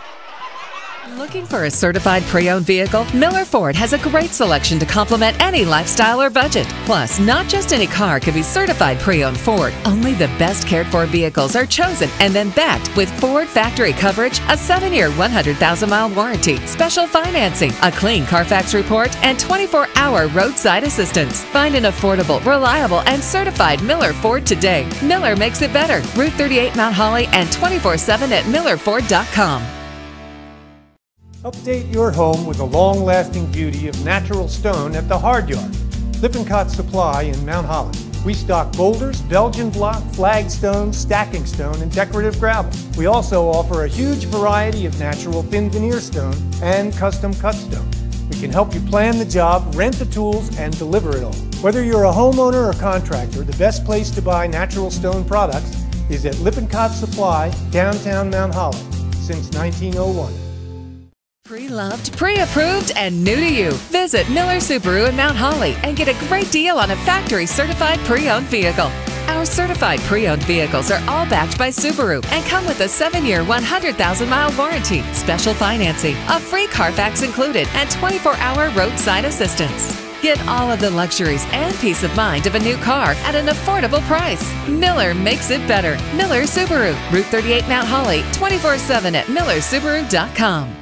Looking for a certified pre-owned vehicle? Miller Ford has a great selection to complement any lifestyle or budget. Plus, not just any car can be certified pre-owned Ford. Only the best cared-for vehicles are chosen and then backed with Ford factory coverage, a 7-year, 100,000-mile warranty, special financing, a clean Carfax report, and 24-hour roadside assistance. Find an affordable, reliable, and certified Miller Ford today. Miller makes it better. Route 38 Mount Holly and 24/7 at millerford.com. Update your home with the long-lasting beauty of natural stone at the Hard Yard. Lippincott Supply in Mount Holly. We stock boulders, Belgian block, flagstone, stacking stone, and decorative gravel. We also offer a huge variety of natural thin veneer stone and custom cut stone. We can help you plan the job, rent the tools, and deliver it all. Whether you're a homeowner or contractor, the best place to buy natural stone products is at Lippincott Supply, downtown Mount Holly, since 1901. Pre-loved, pre-approved, and new to you. Visit Miller Subaru in Mount Holly and get a great deal on a factory-certified pre-owned vehicle. Our certified pre-owned vehicles are all backed by Subaru and come with a 7-year, 100,000-mile warranty, special financing, a free Carfax included, and 24-hour roadside assistance. Get all of the luxuries and peace of mind of a new car at an affordable price. Miller makes it better. Miller Subaru, Route 38 Mount Holly, 24/7 at millersubaru.com.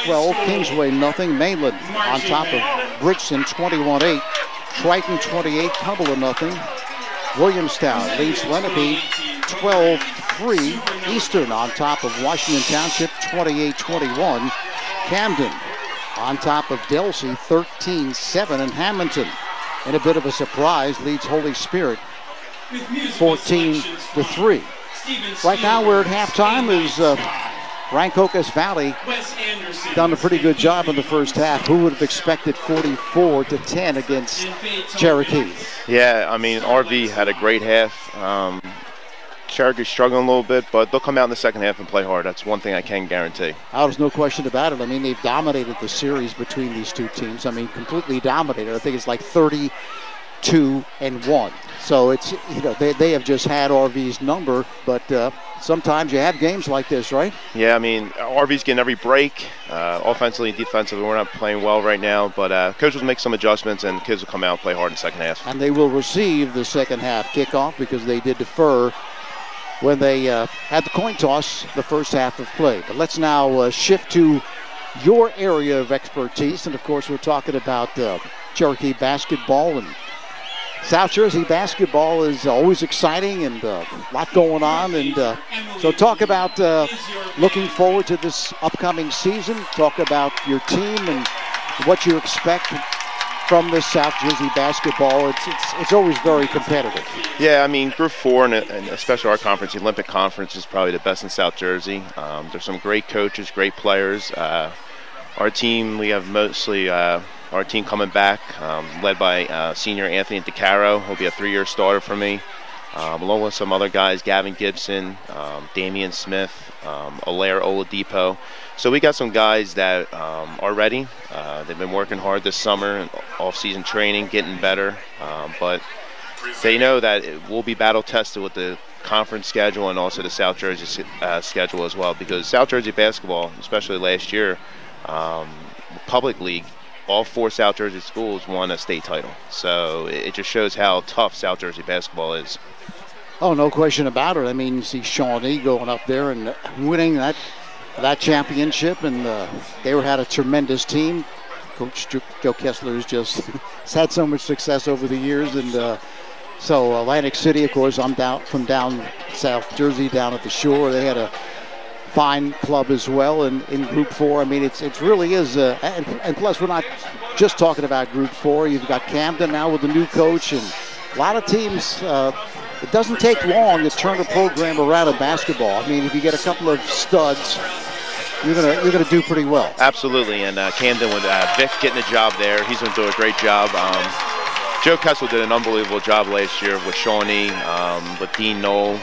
12, Kingsway nothing. Mainland on top of Bridgeton 21-8. Triton 28, Cumberland nothing. Williamstown leads Lenape 12-3. Eastern on top of Washington Township 28-21. Camden on top of Delsey 13-7. And Hamilton, in a bit of a surprise, leads Holy Spirit 14-3. Right now we're at halftime as Rancocas Valley done a pretty good job in the first half. Who would have expected 44-10 against Cherokee? Yeah, I mean, RV had a great half. Cherokee's struggling a little bit, but they'll come out in the second half and play hard. That's one thing I can guarantee. There's no question about it. I mean, they've dominated the series between these two teams. I mean, completely dominated. I think it's like 32-1. So it's, they have just had RV's number, but sometimes you have games like this, right? Yeah, I mean, RV's getting every break. Offensively and defensively, we're not playing well right now, but coaches will make some adjustments, and kids will come out and play hard in the second half. And they will receive the second half kickoff because they did defer when they had the coin toss the first half of play. But let's now shift to your area of expertise, and of course we're talking about Cherokee basketball. And South Jersey basketball is always exciting and a lot going on. And so talk about looking forward to this upcoming season. Talk about your team and what you expect from this South Jersey basketball. It's always very competitive. Yeah, I mean, Group 4, and especially our conference, the Olympic Conference, is probably the best in South Jersey. There's some great coaches, great players. Our team, we have mostly our team coming back, led by senior Anthony DeCaro. He'll be a 3-year starter for me, along with some other guys, Gavin Gibson, Damian Smith, Alaire Oladipo. So we got some guys that are ready. They've been working hard this summer and off-season training, getting better. But they know that it will be battle-tested with the conference schedule and also the South Jersey schedule as well, because South Jersey basketball, especially last year, public league, all 4 South Jersey schools won a state title. So it just shows how tough South Jersey basketball is. Oh, no question about it. I mean, you see Shawnee going up there and winning that championship, and they had a tremendous team. Coach Joe Kessler has had so much success over the years, and so Atlantic City, of course, I'm from down South Jersey, down at the shore. They had a fine club as well in Group 4. I mean, it really is, and plus we're not just talking about Group 4. You've got Camden now with the new coach, and a lot of teams. It doesn't take long to turn a program around in basketball. I mean, if you get a couple of studs, you're gonna do pretty well. Absolutely, and Camden with Vic getting a job there, he's going to do a great job. Joe Kessler did an unbelievable job last year with Shawnee, with Dean Knoll.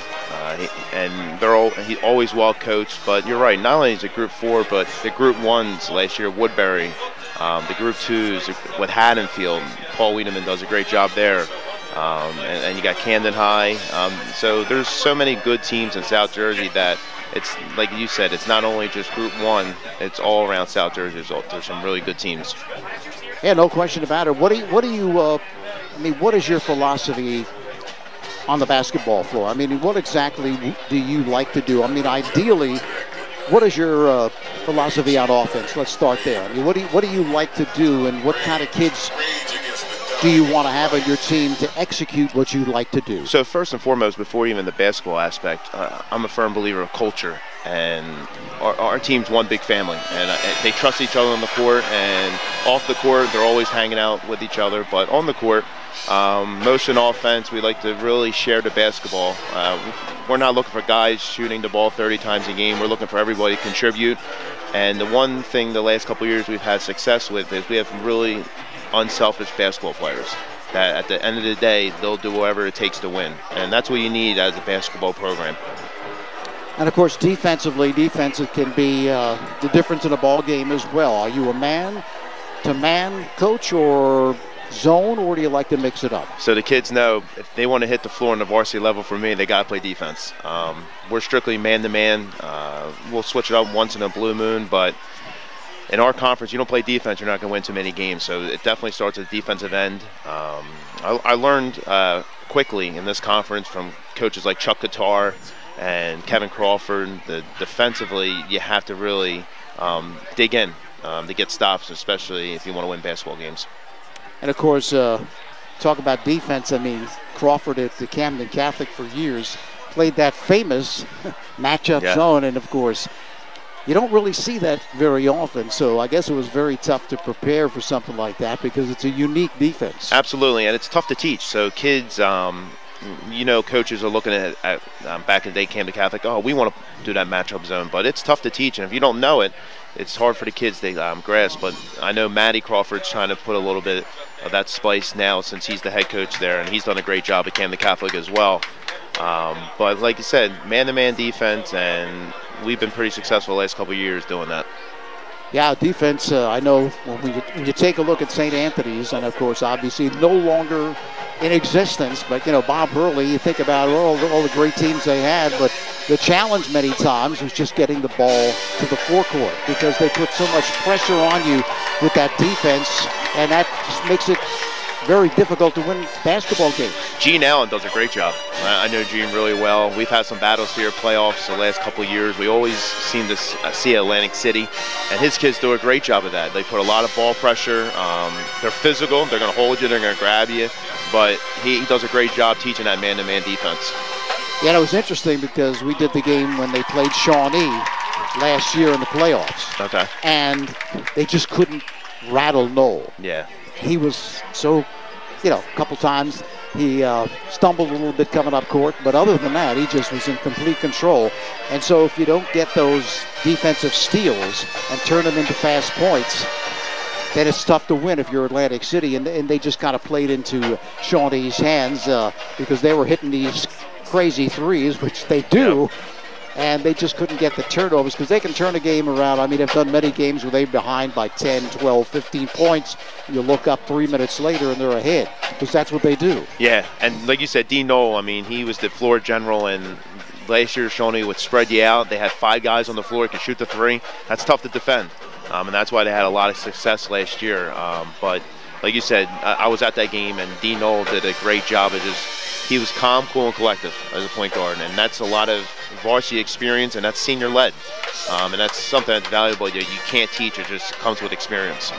And he's always well coached, but you're right, not only is it Group 4, but the Group 1s last year, Woodbury, the Group 2s with Haddonfield, Paul Wiedemann does a great job there, and you got Camden High, so there's so many good teams in South Jersey that it's, like you said, it's not only just Group 1, it's all around South Jersey. There's some really good teams. Yeah, no question about it. What is your philosophy on the basketball floor? I mean, what exactly do you like to do? I mean, ideally, what is your philosophy on offense? Let's start there. I mean, what do you like to do, and what kind of kids do you want to have on your team to execute what you like to do? So first and foremost, before even the basketball aspect, I'm a firm believer of culture, and our team's one big family, and they trust each other on the court, and off the court, they're always hanging out with each other, but on the court, motion offense, we like to really share the basketball. We're not looking for guys shooting the ball 30 times a game. We're looking for everybody to contribute. And the one thing the last couple of years we've had success with is we have really unselfish basketball players that at the end of the day, they'll do whatever it takes to win. And that's what you need as a basketball program. And of course, defense can be the difference in a ball game as well. Are you a man-to-man coach or zone, or do you like to mix it up? So the kids know if they want to hit the floor on the varsity level for me, they got to play defense. We're strictly man-to-man. We'll switch it up once in a blue moon, but in our conference, you don't play defense, you're not going to win too many games. So it definitely starts at the defensive end. I learned quickly in this conference from coaches like Chuck Qatar and Kevin Crawford that defensively you have to really dig in to get stops, especially if you want to win basketball games. And of course, talk about defense. I mean, Crawford at the Camden Catholic for years played that famous matchup zone, and of course, you don't really see that very often. So I guess it was very tough to prepare for something like that because it's a unique defense. Absolutely, and it's tough to teach. So kids, coaches are looking at back in the day Camden Catholic. Oh, we want to do that matchup zone, but it's tough to teach, and if you don't know it, it's hard for the kids to grasp. But I know Matty Crawford's trying to put a little bit of that spice now since he's the head coach there, and he's done a great job at Camden Catholic as well. But like you said, man-to-man defense, and we've been pretty successful the last couple of years doing that. Yeah, defense, I know when you take a look at St. Anthony's, and of course, obviously no longer in existence, but, Bob Hurley, you think about all the great teams they had, but the challenge many times was just getting the ball to the forecourt because they put so much pressure on you with that defense, and that just makes it very difficult to win basketball games. Gene Allen does a great job. I know Gene really well. We've had some battles here, playoffs, the last couple of years. We always seem to see Atlantic City, and his kids do a great job of that. They put a lot of ball pressure. They're physical. They're going to hold you. They're going to grab you. But he does a great job teaching that man-to-man defense. Yeah, it was interesting because we did the game when they played Shawnee last year in the playoffs. Okay. And they just couldn't rattle Noel. Yeah. He was so, a couple times he stumbled a little bit coming up court, but other than that, he just was in complete control. And so if you don't get those defensive steals and turn them into fast points, then it's tough to win if you're Atlantic City. And they just kind of played into Shawnee's hands because they were hitting these crazy threes, which they do. Yep. And they just couldn't get the turnovers because they can turn a game around. I mean, I've done many games where they're behind by 10, 12, 15 points. You look up 3 minutes later and they're ahead because that's what they do. Yeah, and like you said, Dean Noel, I mean, he was the floor general, and last year Shawnee would spread you out. They had 5 guys on the floor who could shoot the 3. That's tough to defend, and that's why they had a lot of success last year. But like you said, I was at that game, and Dean Noel did a great job of he was calm, cool, and collective as a point guard, and that's a lot of varsity experience, and that's senior-led. And that's something that's valuable that you can't teach. It just comes with experience.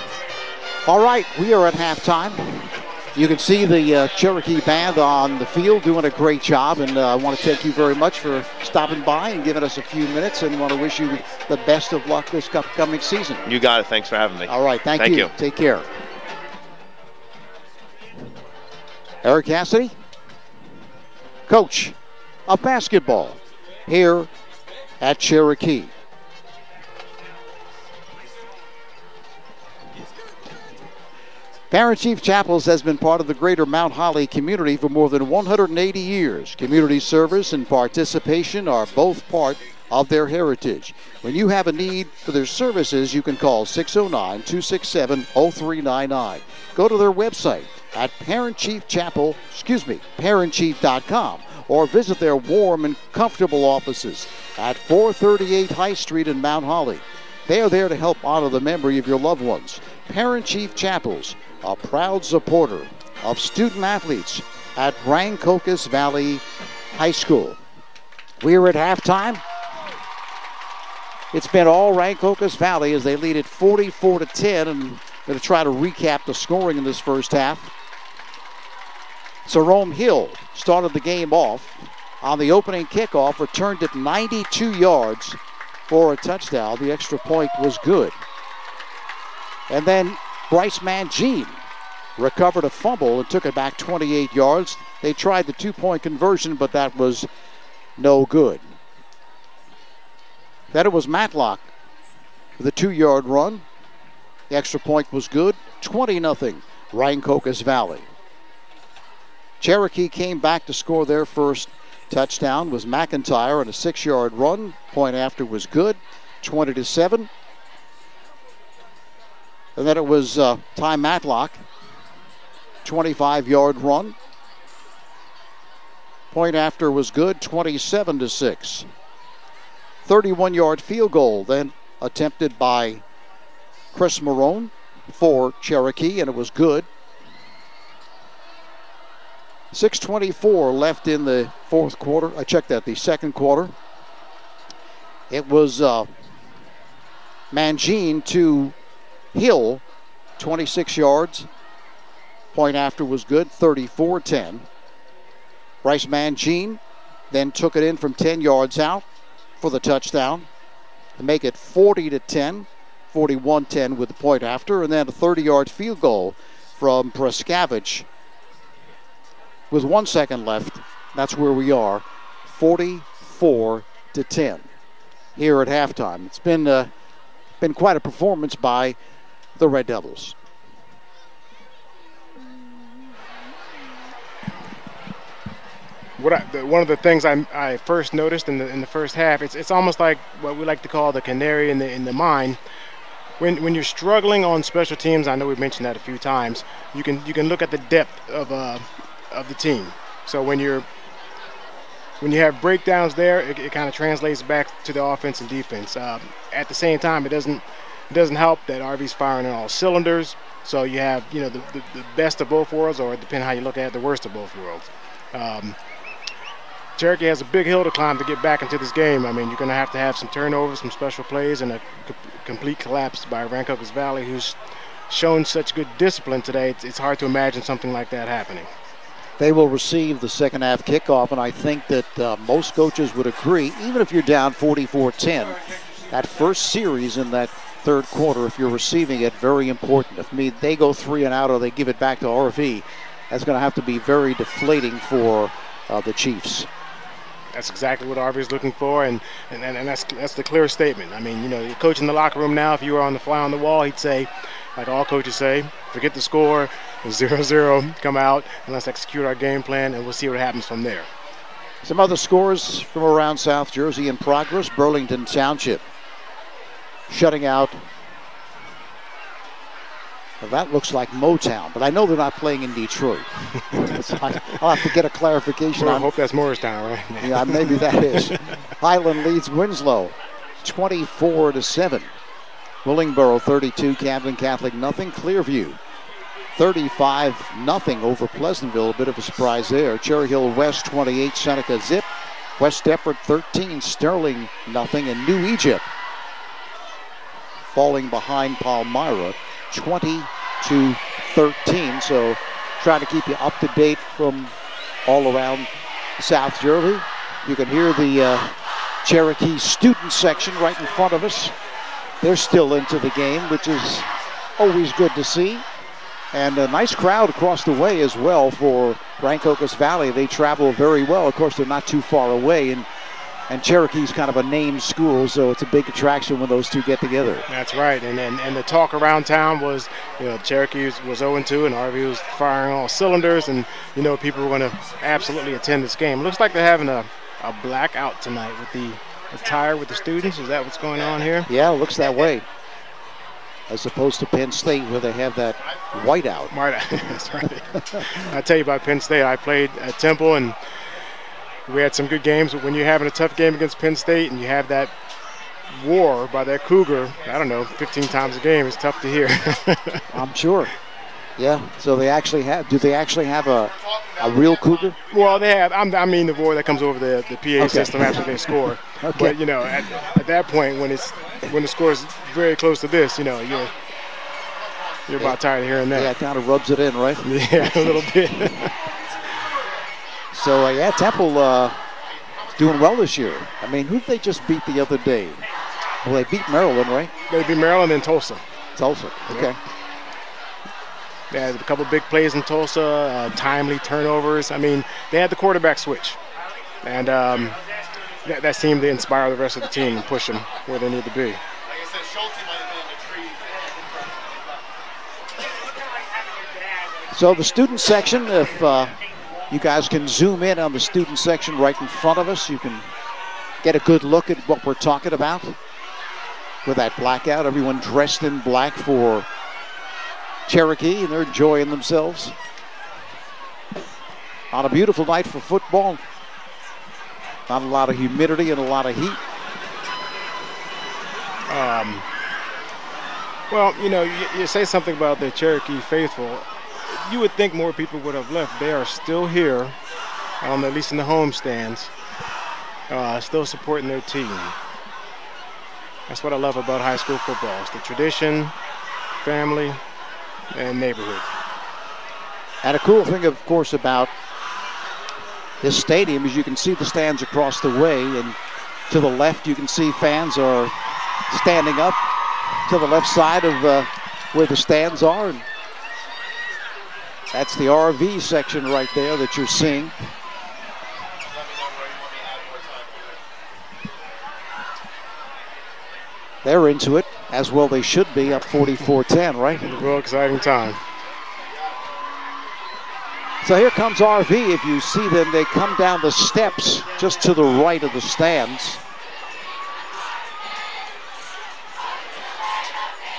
All right, we are at halftime. You can see the Cherokee band on the field doing a great job, and I want to thank you very much for stopping by and giving us a few minutes, and want to wish you the best of luck this upcoming season. You got it. Thanks for having me. All right, thank you. Take care. Eric Cassidy, coach of basketball here at Cherokee. Parent Chief Chapels has been part of the greater Mount Holly community for more than 180 years. Community service and participation are both part of their heritage. When you have a need for their services, you can call 609-267-0399. Go to their website at parentchief.com, or visit their warm and comfortable offices at 438 High Street in Mount Holly. They are there to help honor the memory of your loved ones. Parent Chief Chapels, a proud supporter of student athletes at Rancocas Valley High School. We are at halftime. It's been all Rancocas Valley as they lead it 44-10, and I'm going to try to recap the scoring in this first half. Jerome Hill started the game off on the opening kickoff, returned it 92 yards for a touchdown. The extra point was good. And then Bryce Mangine recovered a fumble and took it back 28 yards. They tried the two-point conversion, but that was no good. Then it was Matlock with a 2-yard run. The extra point was good. 20-0, Rancocas Valley. Cherokee came back to score their first touchdown. Was McIntyre on a 6-yard run. Point after was good. 20-7. And then it was Ty Matlock, 25-yard run. Point after was good, 27-6. 31-yard field goal then attempted by Chris Marone for Cherokee, and it was good. 6:24 left in the fourth quarter. I checked that, the second quarter. It was Mangine to Hill, 26 yards. Point after was good, 34-10. Bryce Mangine then took it in from 10 yards out for the touchdown to make it 40-10, 41-10 with the point after. And then a 30-yard field goal from Preskavich with 1 second left. That's where we are, 44-10 here at halftime. It's been quite a performance by the Red Devils. one of the things I first noticed in the first half, it's almost like what we like to call the canary in the mine. When you're struggling on special teams, I know we've mentioned that a few times. You can look at the depth of the team. So when you have breakdowns there, it kind of translates back to the offense and defense. At the same time, it doesn't help that RV's firing on all cylinders. So you have the best of both worlds, or depending on how you look at it, the worst of both worlds. Cherokee has a big hill to climb to get back into this game. I mean, you're going to have some turnovers, some special plays, and a complete collapse by Rancocas Valley, who's shown such good discipline today. It's hard to imagine something like that happening. They will receive the second half kickoff, and I think that most coaches would agree, even if you're down 44-10, that first series in that third quarter, if you're receiving it, very important. If they go 3 and out or they give it back to RV, that's going to have to be very deflating for the Chiefs. That's exactly what RV is looking for, and that's the clear statement. I mean, the coach in the locker room now, if you were on the fly on the wall, he'd say, like all coaches say, forget the score, 0-0, come out, and let's execute our game plan, and we'll see what happens from there. Some other scores from around South Jersey in progress. Burlington Township shutting out. Well, that looks like Motown, but I know they're not playing in Detroit. I'll have to get a clarification. Well, I hope that's Morristown, right? Yeah, maybe that is. Highland leads Winslow 24-7. Willingboro 32, Camden Catholic nothing. Clearview 35-0 over Pleasantville. A bit of a surprise there. Cherry Hill West 28, Seneca zip. West Deptford 13, Sterling nothing, and New Egypt falling behind Palmyra 20-13. So trying to keep you up to date from all around South Jersey. You can hear the Cherokee student section right in front of us. They're still into the game, which is always good to see. And a nice crowd across the way as well for Rancocas Valley. They travel very well. Of course, they're not too far away, and Cherokee's kind of a named school, so it's a big attraction when those two get together. That's right, and the talk around town was, Cherokee was 0-2, and RV was firing all cylinders, and people were going to absolutely attend this game. Looks like they're having a blackout tonight with the attire with the students. Is that what's going on here? Yeah, it looks that way. As opposed to Penn State, where they have that whiteout. That's right. I tell you about Penn State. I played at Temple, and we had some good games. But when you're having a tough game against Penn State and you have that war by that Cougar, 15 times a game, it's tough to hear. I'm sure. Yeah. So they actually have. Do they actually have a real Cougar? Well, they have. I mean the war that comes over the PA system after they score. Okay. But at that point, when the score is very close to this, you're about tired of hearing that. Yeah, it kind of rubs it in, right? Yeah, a little bit. So Temple doing well this year. I mean, who did they just beat the other day? Well, they beat Maryland, right? They beat Maryland and Tulsa. Tulsa. Okay. Yeah. They had a couple big plays in Tulsa, timely turnovers. I mean, they had the quarterback switch. And that seemed to inspire the rest of the team and push them where they need to be. So the student section, if you guys can zoom in on the student section right in front of us, you can get a good look at what we're talking about. With that blackout, everyone dressed in black for Cherokee, and they're enjoying themselves on a beautiful night for football. Not a lot of humidity and a lot of heat. Well, you say something about the Cherokee faithful. You would think more people would have left. They are still here, at least in the home stands, still supporting their team. That's what I love about high school football. It's the tradition, family, and neighborhood. And a cool thing, of course, about this stadium is you can see the stands across the way, and to the left you can see fans are standing up to the left side of where the stands are. And that's the RV section right there that you're seeing. They're into it, as well they should be, up 44-10, right? A real exciting time. So here comes RV. If you see them, they come down the steps just to the right of the stands.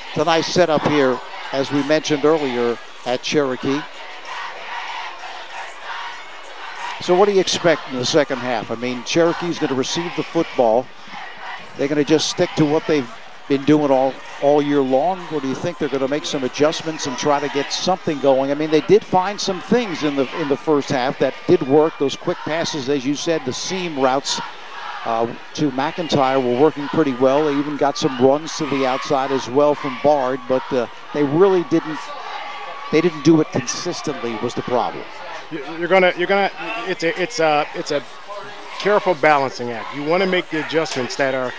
It's a nice setup here, as we mentioned earlier, at Cherokee. So what do you expect in the second half? I mean, Cherokee's going to receive the football. They're going to just stick to what they've been doing all year long, or do you think they're going to make some adjustments and try to get something going? I mean, they did find some things in the first half that did work. Those quick passes, as you said, the seam routes to McIntyre were working pretty well. They even got some runs to the outside as well from Bard, but they really didn't do it consistently was the problem. It's a careful balancing act. You want to make the adjustments that are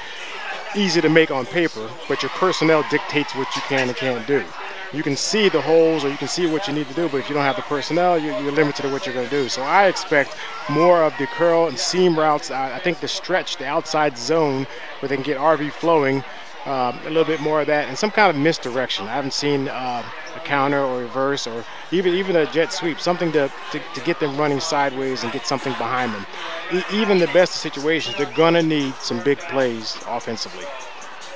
easy to make on paper, but your personnel dictates what you can and can't do. You can see the holes or you can see what you need to do, but if you don't have the personnel, you're limited to what you're going to do. So I expect more of the curl and seam routes. I think the stretch, the outside zone, where they can get RV flowing, a little bit more of that, and some kind of misdirection. I haven't seen a counter or reverse or even a jet sweep, something to get them running sideways and get something behind them. Even the best of situations, they're going to need some big plays offensively.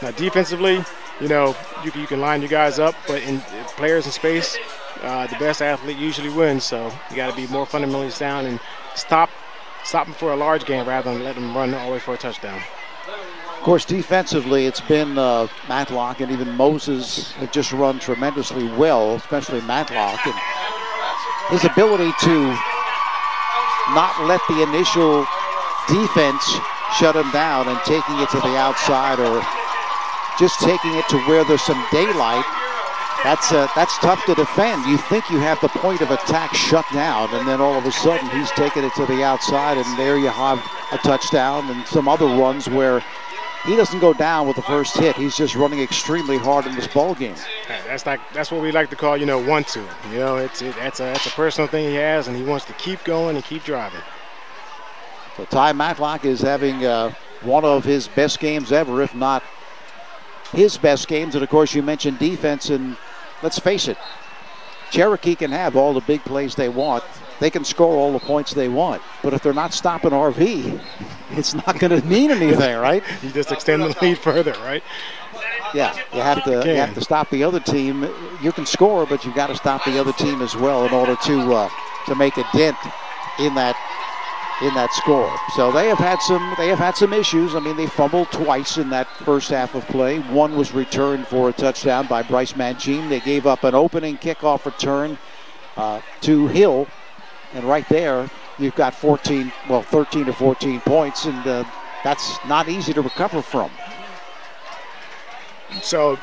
Now defensively, you know, you can line your guys up, but in players in space, the best athlete usually wins, so you got to be more fundamentally sound and stop them for a large gain rather than let them run all the way for a touchdown. Of course, defensively, it's been Matlock and even Moses have just run tremendously well, especially Matlock. And his ability to not let the initial defense shut him down and taking it to the outside or just taking it to where there's some daylight, that's tough to defend. You think you have the point of attack shut down, and then all of a sudden he's taking it to the outside, and there you have a touchdown and some other runs where he doesn't go down with the first hit. He's just running extremely hard in this ball game. That's what we like to call, you know, 1-2. You know, that's a personal thing he has, and he wants to keep going and keep driving. So Ty Matlock is having one of his best games ever, if not his best games. And of course, you mentioned defense, and let's face it, Cherokee can have all the big plays they want. They can score all the points they want, but if they're not stopping RV, it's not going to mean anything, right? You just extend the lead further, right? Yeah, you have to stop the other team. You can score, but you've got to stop the other team as well in order to make a dent in that score. So they have had some issues. I mean, they fumbled twice in that first half of play. One was returned for a touchdown by Bryce Mangine. They gave up an opening kickoff return to Hill. And right there, you've got 13 or 14 points, and that's not easy to recover from. So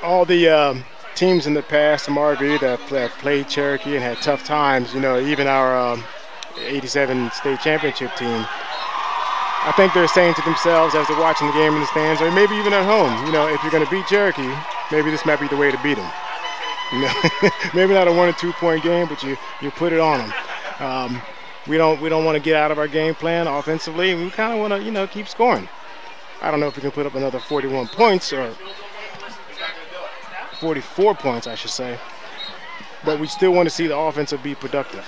all the teams in the past from RV that played Cherokee and had tough times, you know, even our 87 state championship team, I think they're saying to themselves as they're watching the game in the stands, or maybe even at home, you know, if you're going to beat Cherokee, maybe this might be the way to beat them. You know, maybe not a 1 or 2 point game, but you put it on them. We don't want to get out of our game plan offensively. We kind of want to, you know, keep scoring. I don't know if we can put up another 41 points or 44 points, I should say. But we still want to see the offensive be productive.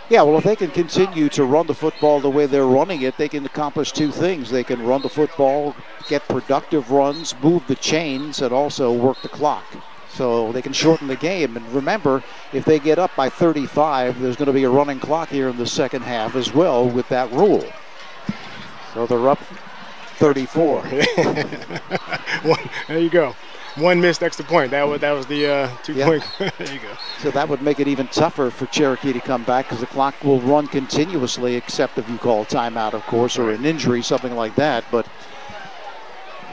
Yeah, well, if they can continue to run the football the way they're running it, they can accomplish two things. They can run the football, get productive runs, move the chains, and also work the clock. So they can shorten the game. And remember, if they get up by 35, there's going to be a running clock here in the second half as well with that rule. So they're up 34. There you go. One missed extra point. That was the 2 point. There you go. So that would make it even tougher for Cherokee to come back because the clock will run continuously, except if you call a timeout, of course, or an injury, something like that. But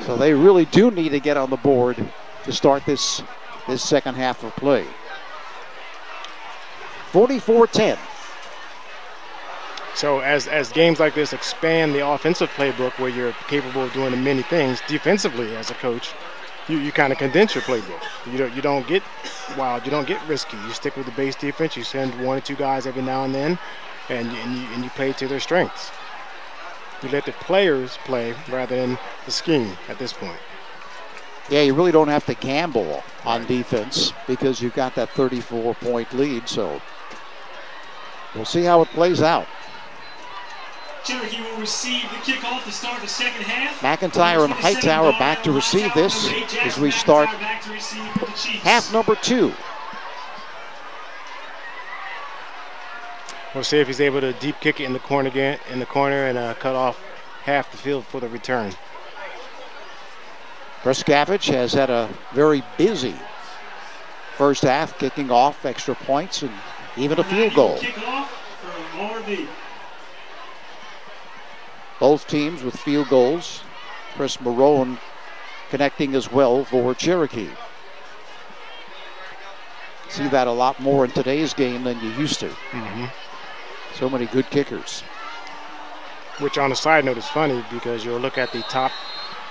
so they really do need to get on the board to start this second half of play. 44-10. So as games like this expand the offensive playbook where you're capable of doing many things, defensively as a coach, you kind of condense your playbook. You don't get wild, you don't get risky. You stick with the base defense. You send 1 or 2 guys every now and then, and you play to their strengths. You let the players play rather than the scheme at this point. Yeah, you really don't have to gamble on defense because you've got that 34-point lead. So We'll see how it plays out. Cherokee will receive the kickoff to start the second half. McIntyre and Hightower back to receive this as we start half number 2. We'll see if he's able to deep kick it in the corner and cut off half the field for the return. Brescavage has had a very busy first half, kicking off extra points and even a field goal. Both teams with field goals. Chris Marone connecting as well for Cherokee. See that a lot more in today's game than you used to. Mm-hmm. So many good kickers. Which on a side note is funny because you'll look at the top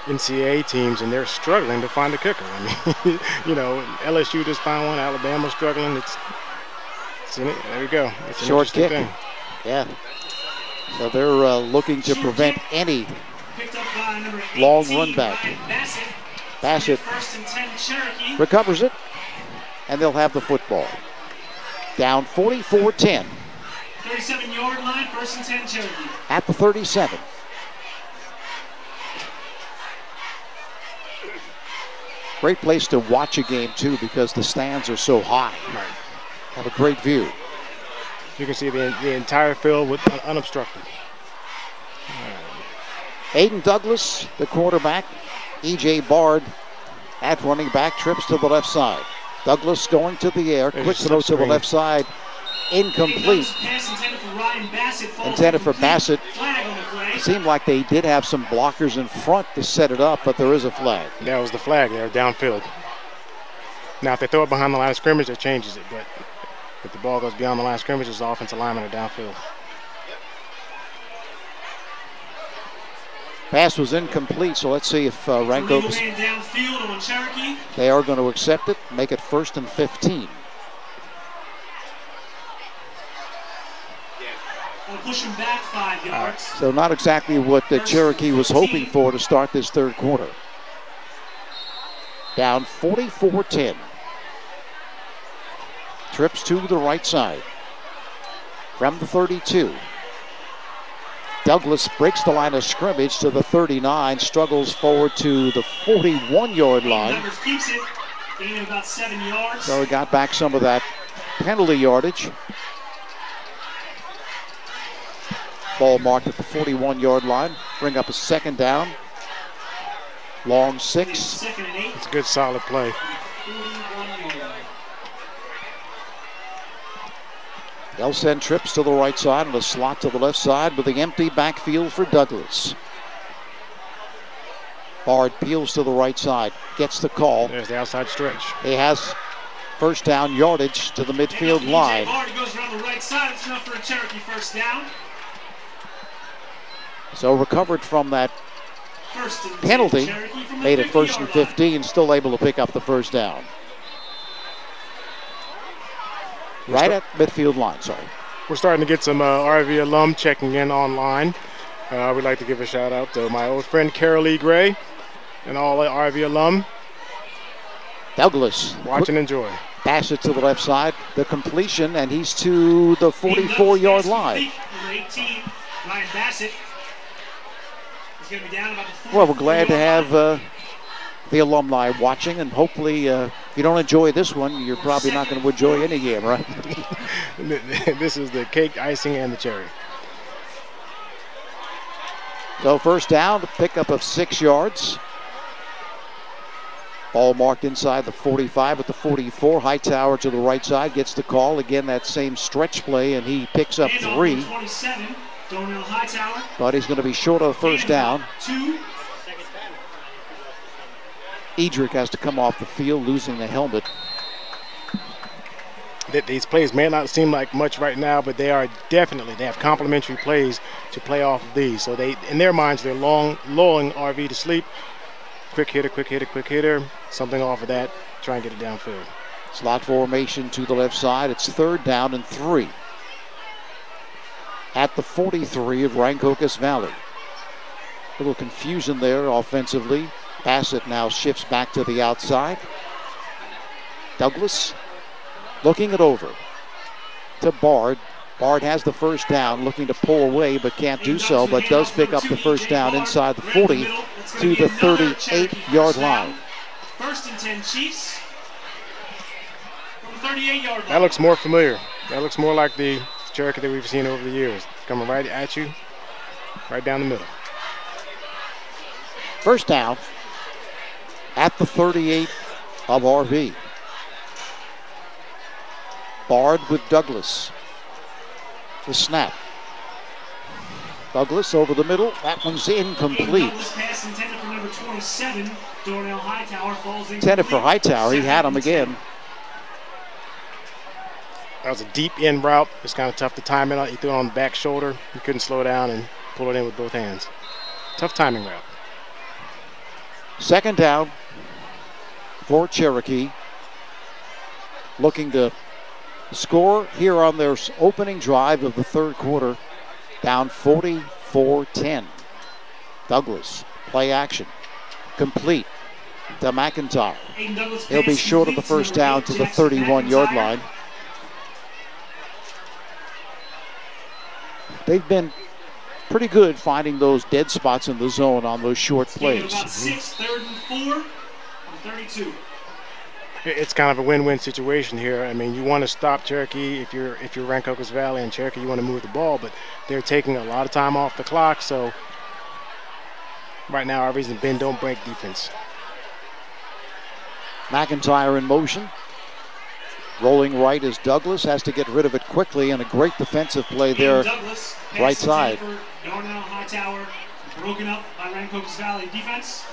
NCAA teams and they're struggling to find a kicker. I mean, you know, LSU just found one, Alabama's struggling. There we go. It's an short kick. Thing. Yeah. So they're looking to prevent any long run back. Bassett recovers it, and they'll have the football. Down 44-10. 37-yard line, 1st and 10 Cherokee. At the 37. Great place to watch a game, too, because the stands are so high. Right. Have a great view. You can see the entire field with unobstructed. Aiden Douglas, the quarterback. E.J. Bard at running back, trips to the left side. Douglas going to the air, quick throw to the left side. Incomplete. Intended for Bassett. Seemed like they did have some blockers in front to set it up, but there is a flag. That was the flag there, downfield. Now, if they throw it behind the line of scrimmage, it changes it, but if the ball goes beyond the line of scrimmage, it's the offensive lineman or downfield. Pass was incomplete, so let's see if Rancocas, they are going to accept it, make it 1st and 15. Push him back 5 yards. So not exactly what the Cherokee was hoping for to start this third quarter. Down 44-10. Trips to the right side. From the 32. Douglas breaks the line of scrimmage to the 39, struggles forward to the 41-yard line. Douglas keeps it, gaining about 7 yards. So he got back some of that penalty yardage. Ball marked at the 41-yard line. Bring up a 2nd down. Long 6. It's a good solid play. They'll send trips to the right side and a slot to the left side with the empty backfield for Douglas. Bard peels to the right side, gets the call. There's the outside stretch. He has first down yardage to the midfield line. Bard goes around the right side. It's enough for a Cherokee first down. So recovered from that penalty, made it 1st and 15, still able to pick up the first down. Right at midfield line, sorry. We're starting to get some RV alum checking in online. We'd like to give a shout out to my old friend Carol E. Gray and all the RV alum. Douglas. Watch and enjoy. Pass it to the left side, the completion, and he's to the 44-yard line. 18, Ryan Bassett. He's going to be down about the 44. Well, we're glad to have the alumni watching, and hopefully if you don't enjoy this one, you're probably not going to enjoy any game, right? This is the cake, icing, and the cherry. So first down, the pickup of 6 yards. Ball marked inside the 45 at the 44. Hightower to the right side gets the call. Again, that same stretch play, and he picks up 3. But he's going to be short of the first down. Edrick has to come off the field, losing the helmet. These plays may not seem like much right now, but they are definitely, they have complementary plays to play off of these. So they, in their minds, they're lulling RV to sleep. Quick hitter, quick hitter, quick hitter. Something off of that. Try and get it downfield. Slot formation to the left side. It's 3rd down and 3. At the 43 of Rancocas Valley. A little confusion there offensively. Bassett now shifts back to the outside. Douglas looking it over to Bard. Bard has the first down, looking to pull away, but can't do so, but does pick up the first down inside the 40 to the 38-yard line. First and 10 Chiefs from the 38-yard line. That looks more familiar. That looks more like the Cherokee that we've seen over the years. Coming right at you, right down the middle. First down at the 38 of RV. Bard with Douglas. The snap. Douglas over the middle. That one's incomplete. Pass intended for number 27. Darnell Hightower falls intended for Hightower. He had him again. That was a deep in route. It's kind of tough to time it out. He threw it on the back shoulder. He couldn't slow down and pull it in with both hands. Tough timing route. Second down for Cherokee. Looking to score here on their opening drive of the third quarter. Down 44-10. Douglas, play action. Complete to McIntyre. He'll be short of the first down to the 31-yard line. They've been pretty good finding those dead spots in the zone on those short plays. About 6, 3rd and 4 from 32. It's kind of a win-win situation here. I mean, you want to stop Cherokee if you're Rancocas Valley and Cherokee, you want to move the ball, but they're taking a lot of time off the clock. So right now, our reason bend don't break defense. McIntyre in motion. Rolling right is Douglas, has to get rid of it quickly, and a great defensive play there, Douglas, right side. Darnell Hightower broken up by Rancocas Valley defense.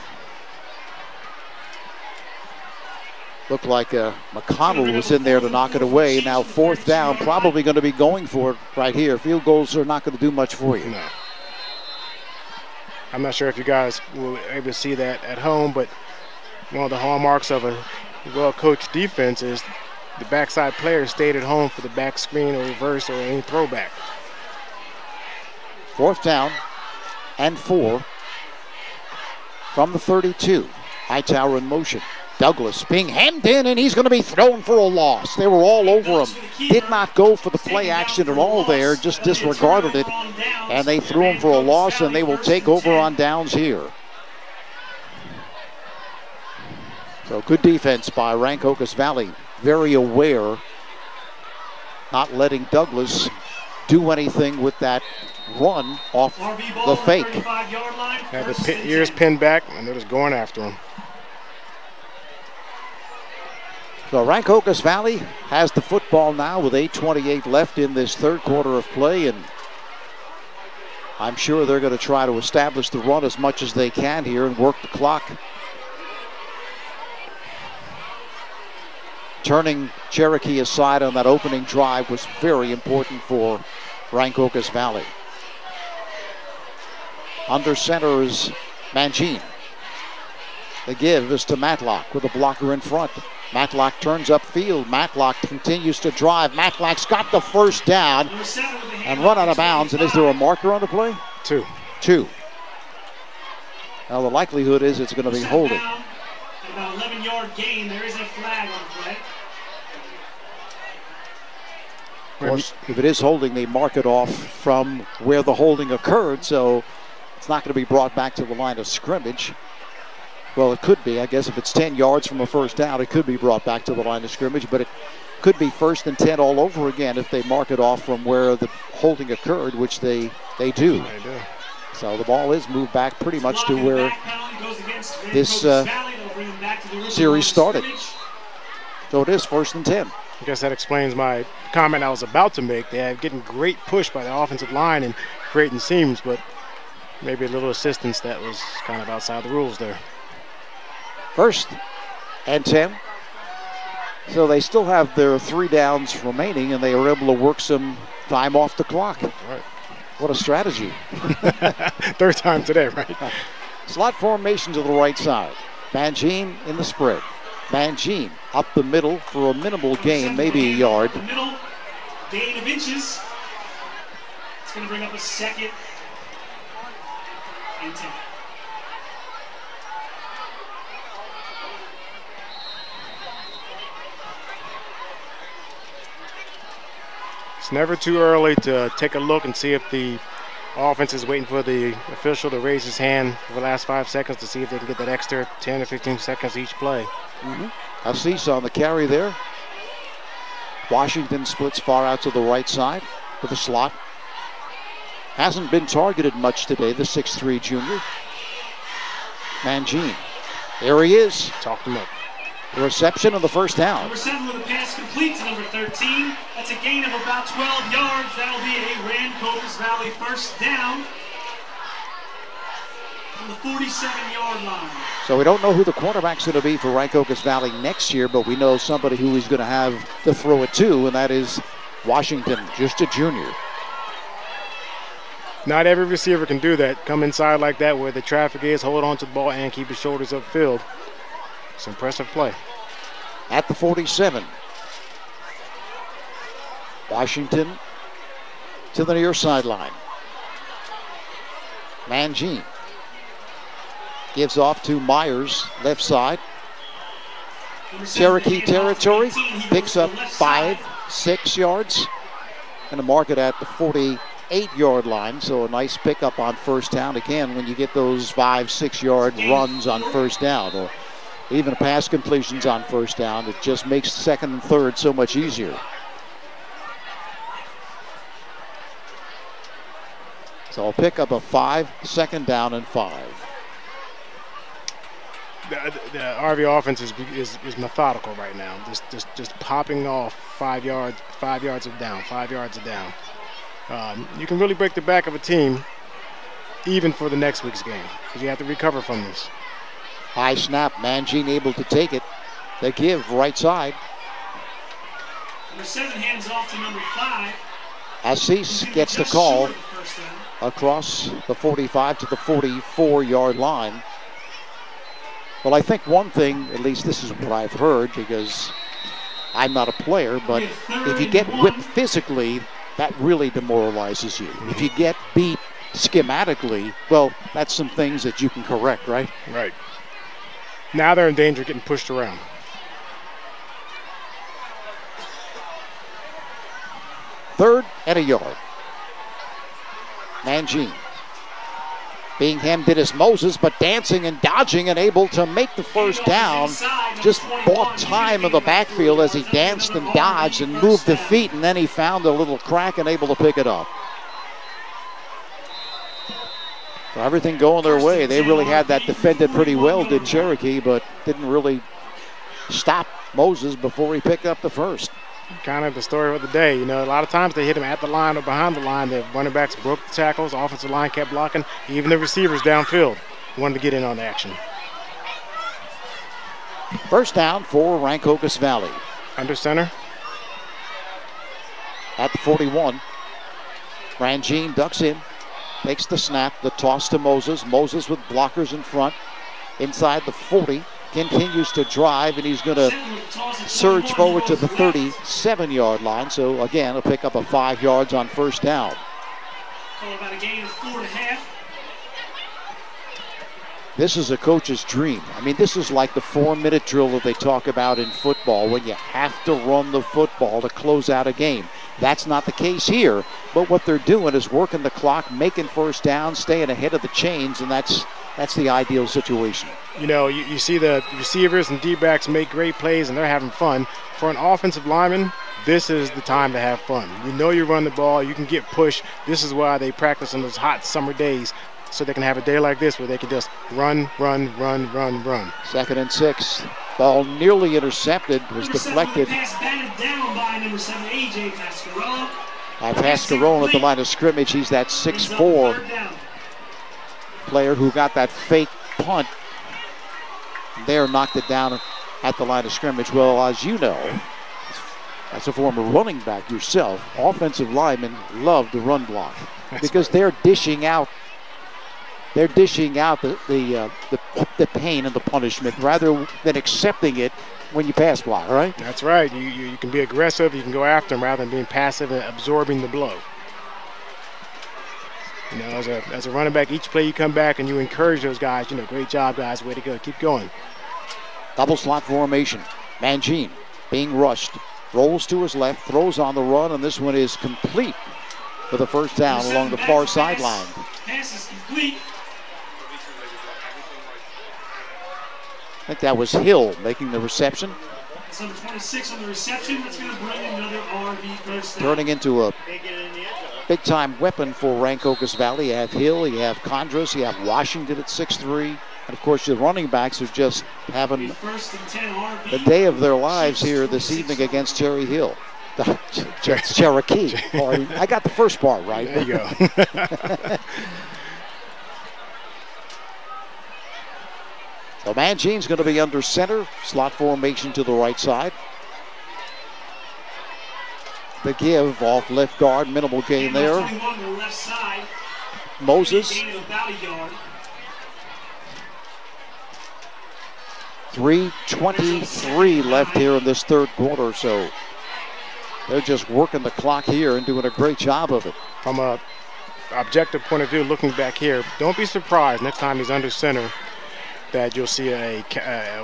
Looked like McConnell was in there to knock it away. Now fourth down, probably going to be going for it right here. Field goals are not going to do much for you. No. I'm not sure if you guys were able to see that at home, but one of the hallmarks of a well-coached defense is the backside player stayed at home for the back screen or reverse or any throwback. Fourth down and 4 from the 32. Hightower in motion. Douglas being hemmed in, and he's going to be thrown for a loss. They were all over him. Did not go for the play action at all there, just disregarded it. And they threw him for a loss, and they will take over on downs here. So good defense by Rancocas Valley. Very aware, not letting Douglas do anything with that run off the fake. Had the ears pinned back, and they're just going after him. So Rancocas Valley has the football now with 8:28 left in this third quarter of play, and I'm sure they're going to try to establish the run as much as they can here and work the clock. Turning Cherokee aside on that opening drive was very important for Rancocas Valley. Under center is Mangine. The give is to Matlock with a blocker in front. Matlock turns upfield. Matlock continues to drive. Matlock's got the first down and run out of bounds. And is there a marker on the play? Two. Now the likelihood is it's going to be holding. About 11-yard gain. There is a flag on the play. Of course, if it is holding, they mark it off from where the holding occurred, so it's not going to be brought back to the line of scrimmage. Well, it could be. I guess if it's 10 yards from a first down, it could be brought back to the line of scrimmage, but it could be 1st and 10 all over again if they mark it off from where the holding occurred, which they do. So the ball is moved back pretty much to where this series started. So it is 1st and 10. I guess that explains my comment I was about to make. They're getting great push by the offensive line and creating seams, but maybe a little assistance that was kind of outside the rules there. 1st and 10. So they still have their 3 downs remaining, and they are able to work some time off the clock. Right. What a strategy. 3rd time today, right? Slot formation to the right side. Mangine in the spread. Mangine up the middle for a minimal gain, maybe a yard. Middle gain of inches. It's going to bring up a 2nd and 10. It's never too early to take a look and see if the offense is waiting for the official to raise his hand for the last 5 seconds to see if they can get that extra 10 or 15 seconds each play. A seesaw on the carry there. Washington splits far out to the right side to the slot. Hasn't been targeted much today, the 6'3 junior. Mangine. There he is. Talked him up. The reception of the first down. Number 7 with a pass complete to number 13. That's a gain of about 12 yards. That'll be a Rancocas Valley first down on the 47-yard line. So we don't know who the quarterback's going to be for Rancocas Valley next year, but we know somebody who he's going to have to throw it to, and that is Washington, just a junior. Not every receiver can do that. Come inside like that where the traffic is, hold on to the ball, and keep his shoulders upfield. It's impressive play. At the 47. Washington to the near sideline. Mangine gives off to Myers, left side. Cherokee territory, picks up 5-6 yards. And a mark it at the 48-yard line, so a nice pickup on first down. Again, when you get those 5-6 yard runs on first down, or even pass completions on first down, it just makes second and third so much easier. So I'll pick up a 5, second down and 5. The RV offense is methodical right now. Just popping off 5 yards, 5 yards of down, 5 yards of down. You can really break the back of a team even for the next week's game because you have to recover from this. High snap, Mangine able to take it. They give right side. Number 7 hands off to number 5. Assis gets the call across the 45 to the 44-yard line. Well, I think one thing, at least this is what I've heard because I'm not a player, but if you get whipped physically, that really demoralizes you. If you get beat schematically, well, that's some things that you can correct, right? Right. Now they're in danger of getting pushed around. Third and a yard. Mangine being hemmed in as Moses, but dancing and dodging and able to make the first down. Just bought time in the backfield as he danced and dodged and moved the feet, and then he found a little crack and able to pick it up. So everything going their way. They really had that defended pretty well, did Cherokee, but didn't really stop Moses before he picked up the first. Kind of the story of the day. You know, a lot of times they hit him at the line or behind the line. The running backs broke the tackles, offensive line kept blocking. Even the receivers downfield wanted to get in on the action. First down for Rancocas Valley. Under center. At the 41. Mangine ducks in, takes the snap, the toss to Moses. Moses with blockers in front. Inside the 40. Continues to drive, and he's going to surge forward to the 37-yard line. So, again, a pick up of 5 yards on first down. Call about a gain of 4.5. This is a coach's dream. I mean, this is like the 4-minute drill that they talk about in football when you have to run the football to close out a game. That's not the case here, but what they're doing is working the clock, making first down, staying ahead of the chains, and that's the ideal situation. You know, you see the receivers and D-backs make great plays, and they're having fun. For an offensive lineman, this is the time to have fun. You know you run the ball, you can get pushed. This is why they practice on those hot summer days, so they can have a day like this where they can just run. 2nd and 6. Ball nearly intercepted, was deflected. Pass batted down by number 7, A.J. Pascarella. Pascarella at the line of scrimmage. He's that 6'4" player who got that fake punt. There knocked it down at the line of scrimmage. Well, as you know, as a former running back yourself, offensive linemen love the run block because they're dishing out. They're dishing out the pain and the punishment rather than accepting it when you pass block, right? That's right. You can be aggressive. You can go after them rather than being passive and absorbing the blow. You know, as a running back, each play you come back and you encourage those guys. You know, great job, guys. Way to go. Keep going. Double slot formation. Mangine being rushed. Rolls to his left, throws on the run, and this one is complete for the first down along the far sideline. Pass is complete. I think that was Hill making the reception. That's number 26 on the reception. That's going to bring another RV first down. Turning into a big-time weapon for Rancocas Valley. You have Hill, you have Condras, you have Washington at 6'3". And, of course, the running backs are just having the day of their lives here this evening against Cherry Hill. Cherokee. I got the first part right. There you go. So Mangene's going to be under center. Slot formation to the right side. The give off left guard. Minimal gain there. Moses. 3:23 left here in this third quarter. So they're just working the clock here and doing a great job of it. From a objective point of view, looking back here, don't be surprised next time he's under center that you'll see a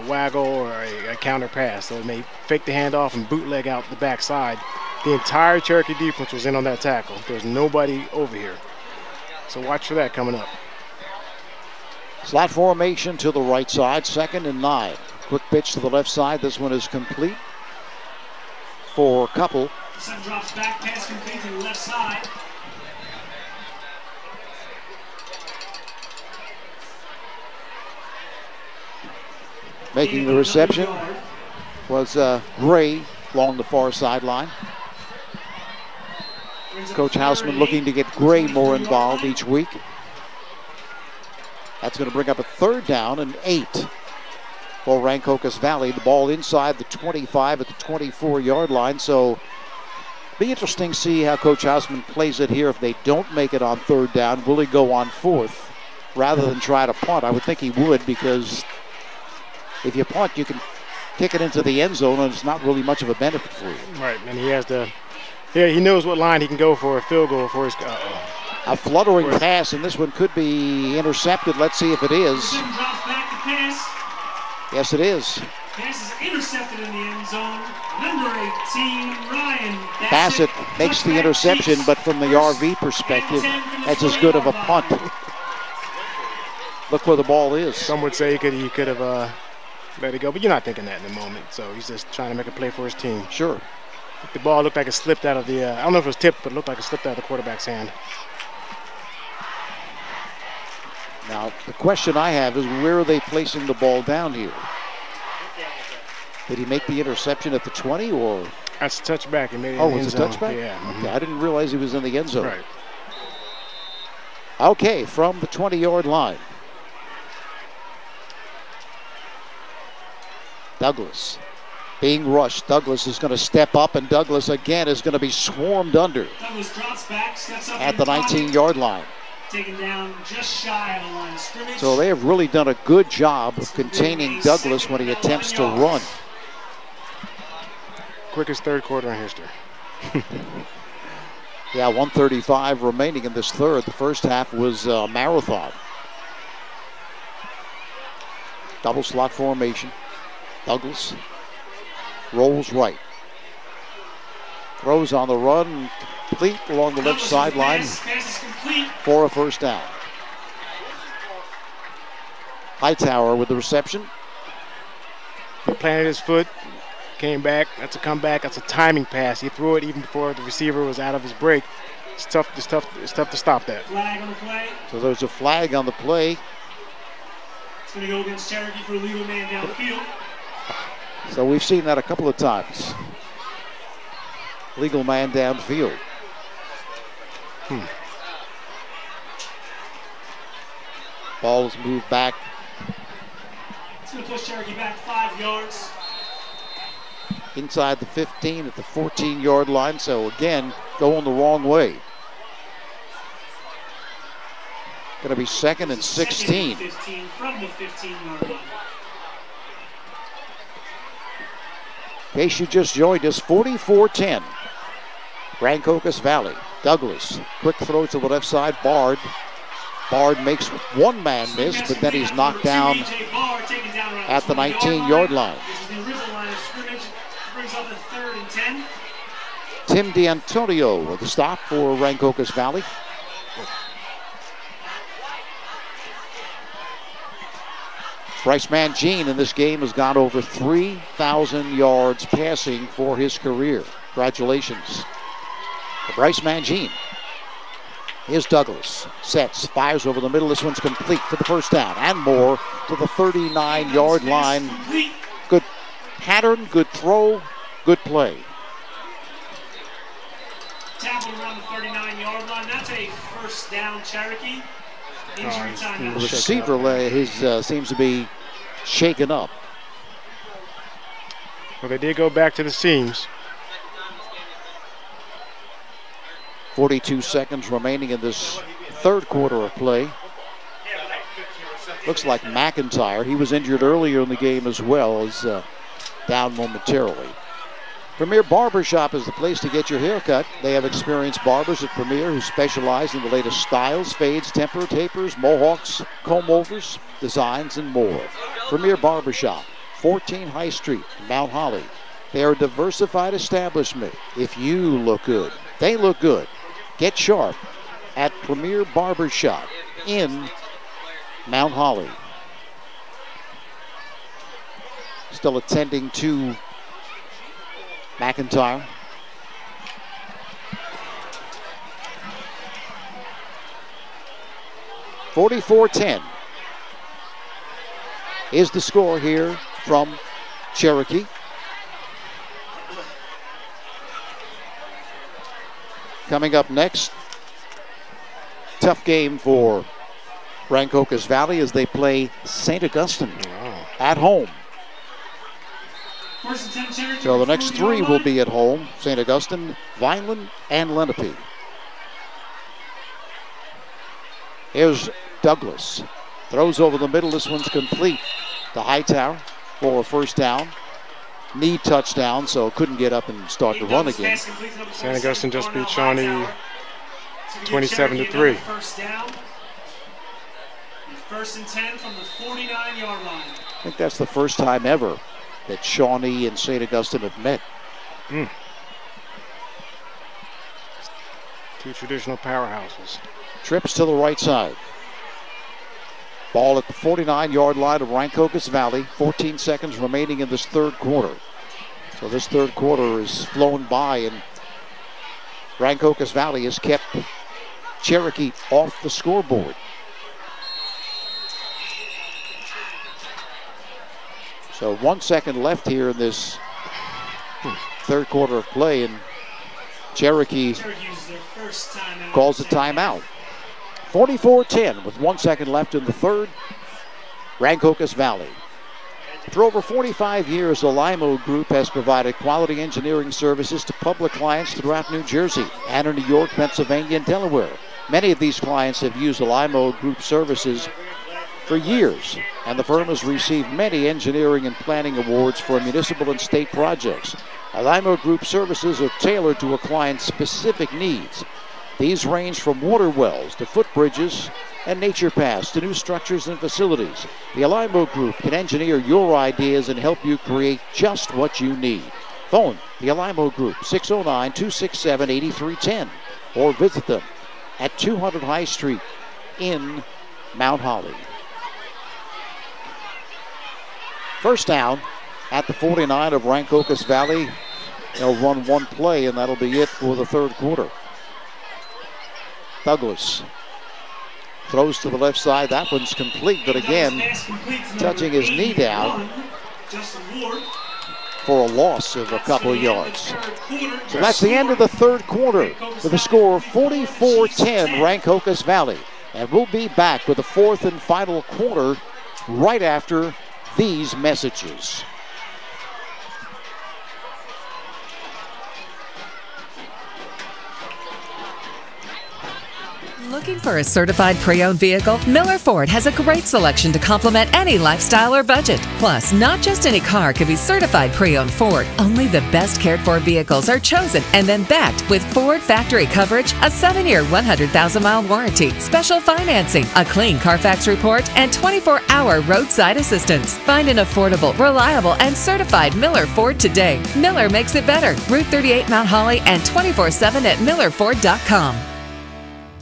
waggle or a counter pass. So it may fake the handoff and bootleg out the backside. The entire Cherokee defense was in on that tackle. There's nobody over here. So watch for that coming up. Slot formation to the right side, 2nd and 9. Quick pitch to the left side. This one is complete for a couple. Son drops back, pass complete to the left side. Making the reception was Gray along the far sideline. Coach Houseman looking to get Gray more involved each week. That's going to bring up a 3rd down and 8 for Rancocas Valley. The ball inside the 25 at the 24-yard line. So be interesting to see how Coach Houseman plays it here. If they don't make it on 3rd down, will he go on 4th rather than try to punt? I would think he would, because if you punt, you can kick it into the end zone, and it's not really much of a benefit for you. Right, and he has he knows what line he can go for a field goal for his. A fluttering pass, and this one could be intercepted. Let's see if it is. Drops back to pass. Yes, it is. Pass is intercepted in the end zone. Number 18, Ryan Bassett makes the interception, but from the RV perspective, that's as good of a punt. Look where the ball is. Some would say he could have let it go, but you're not thinking that in the moment. So he's just trying to make a play for his team. Sure. The ball looked like it slipped out of the, I don't know if it was tipped, but it looked like it slipped out of the quarterback's hand. Now, the question I have is, where are they placing the ball down here? Did he make the interception at the 20, or? That's a touchback. He made it in the end zone. Touchback? Yeah. Okay, I didn't realize he was in the end zone. Right. Okay, from the 20-yard line. Douglas being rushed. Douglas is going to step up, and Douglas again is going to be swarmed under Douglas drops back, steps up at the 19-yard line. Taken down just shy of the line of scrimmage. So they have really done a good job of containing Douglas when he attempts to run. Quickest third quarter in history. Yeah, 1:35 remaining in this third. The first half was a marathon. Double slot formation. Douglas rolls right. Throws on the run, complete along the left sideline for a first down. Hightower with the reception. He planted his foot, came back. That's a comeback. That's a timing pass. He threw it even before the receiver was out of his break. It's tough to stop that. Flag on the play. So there's a flag on the play. It's going to go against Cherokee for a legal man downfield. So we've seen that a couple of times. Legal man downfield. Ball is moved back. It's going to push Cherokee back 5 yards. Inside the 15 at the 14-yard line. So again, going the wrong way. Going to be 2nd and 16. 15 from the 15-yard line. In case you just joined us, 44-10. Rancocas Valley. Douglas, quick throw to the left side. Bard makes one man miss, but then he's knocked down at the 19-yard line. This is the original line of scrimmage. brings up a 3rd and 10. Tim D'Antonio with the stop for Rancocas Valley. Bryce Mangine in this game has gone over 3,000 yards passing for his career. Congratulations to Bryce Mangine. Here's Douglas. Sets, fires over the middle. This one's complete for the first down and more to the 39-yard line. Good pattern, good throw, good play. Tackle around the 39-yard line. That's a first down, Cherokee. Injury time. The receiver seems to be shaken up. Well, they did go back to the seams. 42 seconds remaining in this third quarter of play. Looks like McIntyre. He was injured earlier in the game as well, is down momentarily. Premier Barbershop is the place to get your hair cut. They have experienced barbers at Premier who specialize in the latest styles, fades, temper, tapers, mohawks, comb-overs, designs, and more. Premier Barbershop, 14 High Street, Mount Holly. They are a diversified establishment. If you look good, they look good. Get sharp at Premier Barbershop in Mount Holly. Still attending to McIntyre. (44-10) is the score here from Cherokee. Coming up next, tough game for Rancocas Valley as they play St. Augustine at home. So the next three will be at home: St. Augustine, Vineland, and Lenape. Here's Douglas. Throws over the middle. This one's complete to Hightower for a first down. Knee touchdown, so couldn't get up and start to run again. St. Augustine just beat Shawnee 27-3. First and 10 from the 49-yard line. I think that's the first time ever that Shawnee and St. Augustine have met. Two traditional powerhouses. Trips to the right side. Ball at the 49-yard line of Rancocas Valley. 14 seconds remaining in this third quarter. So this third quarter is flown by, and Rancocas Valley has kept Cherokee off the scoreboard. So 1 second left here in this third quarter of play, and Cherokee calls a timeout. 44-10 with 1 second left in the third. Rancocas Valley. For over 45 years, the Limo Group has provided quality engineering services to public clients throughout New Jersey and in New York, Pennsylvania, and Delaware. Many of these clients have used the Limo Group services for years, and the firm has received many engineering and planning awards for municipal and state projects. Limo Group services are tailored to a client's specific needs. These range from water wells to footbridges and nature paths to new structures and facilities. The Limo Group can engineer your ideas and help you create just what you need. Phone the Limo Group 609-267-8310 or visit them at 200 High Street in Mount Holly. First down at the 49 of Rancocas Valley. They'll run one play, and that'll be it for the third quarter. Douglas throws to the left side. That one's complete, but again, touching his knee down for a loss of a couple of yards. So that's the end of the third quarter with a score of 44-10 Rancocas Valley. And we'll be back with the fourth and final quarter right after these messages. Looking for a certified pre-owned vehicle? Miller Ford has a great selection to complement any lifestyle or budget. Plus, not just any car can be certified pre-owned Ford. Only the best cared for vehicles are chosen and then backed with Ford factory coverage, a 7-year, 100,000-mile warranty, special financing, a clean Carfax report, and 24-hour roadside assistance. Find an affordable, reliable, and certified Miller Ford today. Miller makes it better. Route 38 Mount Holly and 24/7 at millerford.com.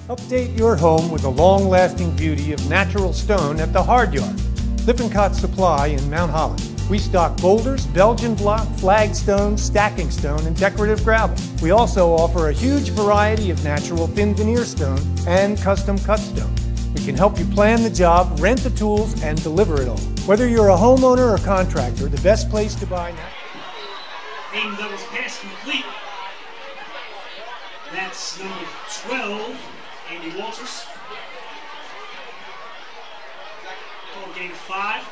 Update your home with the long-lasting beauty of natural stone at the Hard Yard. Lippincott Supply in Mount Holly. We stock boulders, Belgian block, flagstone, stacking stone, and decorative gravel. We also offer a huge variety of natural thin veneer stone and custom cut stone. We can help you plan the job, rent the tools, and deliver it all. Whether you're a homeowner or contractor, the best place to buy now. Aiden Douglas pass complete. That's number 12, Andy Walters. Total gain of 5.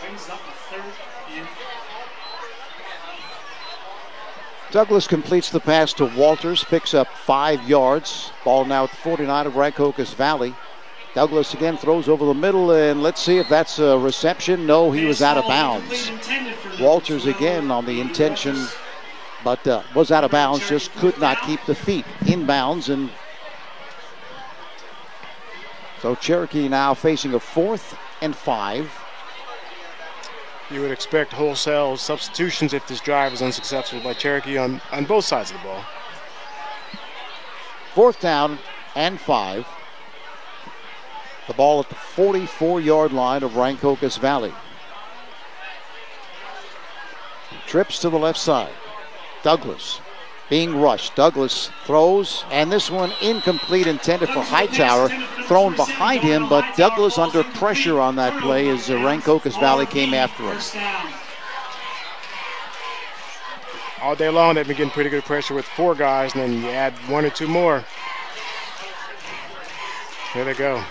Brings up a 3rd and Douglas completes the pass to Walters, picks up 5 yards. Ball now at the 49 of Rancocas Valley. Douglas again throws over the middle, and let's see if that's a reception. No, he was out of bounds. Walters again on the intention, but was out of bounds, just could not keep the feet in bounds. And so Cherokee now facing a 4th and 5. You would expect wholesale substitutions if this drive is unsuccessful by Cherokee on both sides of the ball. 4th down and 5. The ball at the 44-yard line of Rancocas Valley. Trips to the left side. Douglas being rushed. Douglas throws, and this one incomplete, intended for Hightower, thrown behind him, but Douglas under pressure on that play as Rancocas Valley came after him. All day long they've been getting pretty good pressure with 4 guys, and then you add 1 or 2 more. Here they go.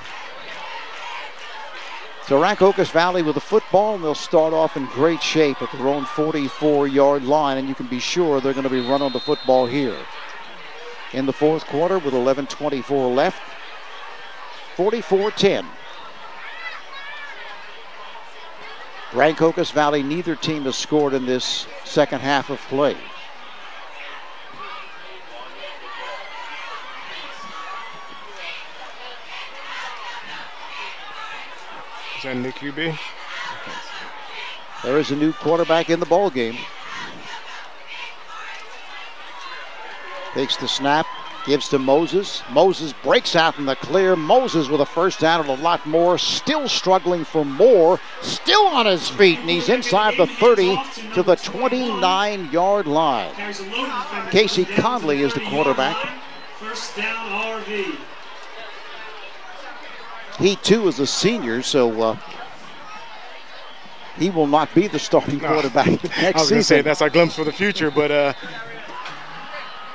So Rancocas Valley with the football, and they'll start off in great shape at their own 44-yard line, and you can be sure they're going to be running the football here. In the 4th quarter with 11:24 left, 44-10. Rancocas Valley, neither team has scored in this second half of play. Is that a new QB? There is a new quarterback in the ball game. Takes the snap, gives to Moses. Moses breaks out in the clear. Moses with a first down and a lot more. Still struggling for more. Still on his feet, and he's inside the 30 to the 29-yard line. Casey Conley is the quarterback. First down, RV. He too is a senior, so he will not be the starting quarterback next season. I was going to say that's our glimpse for the future, but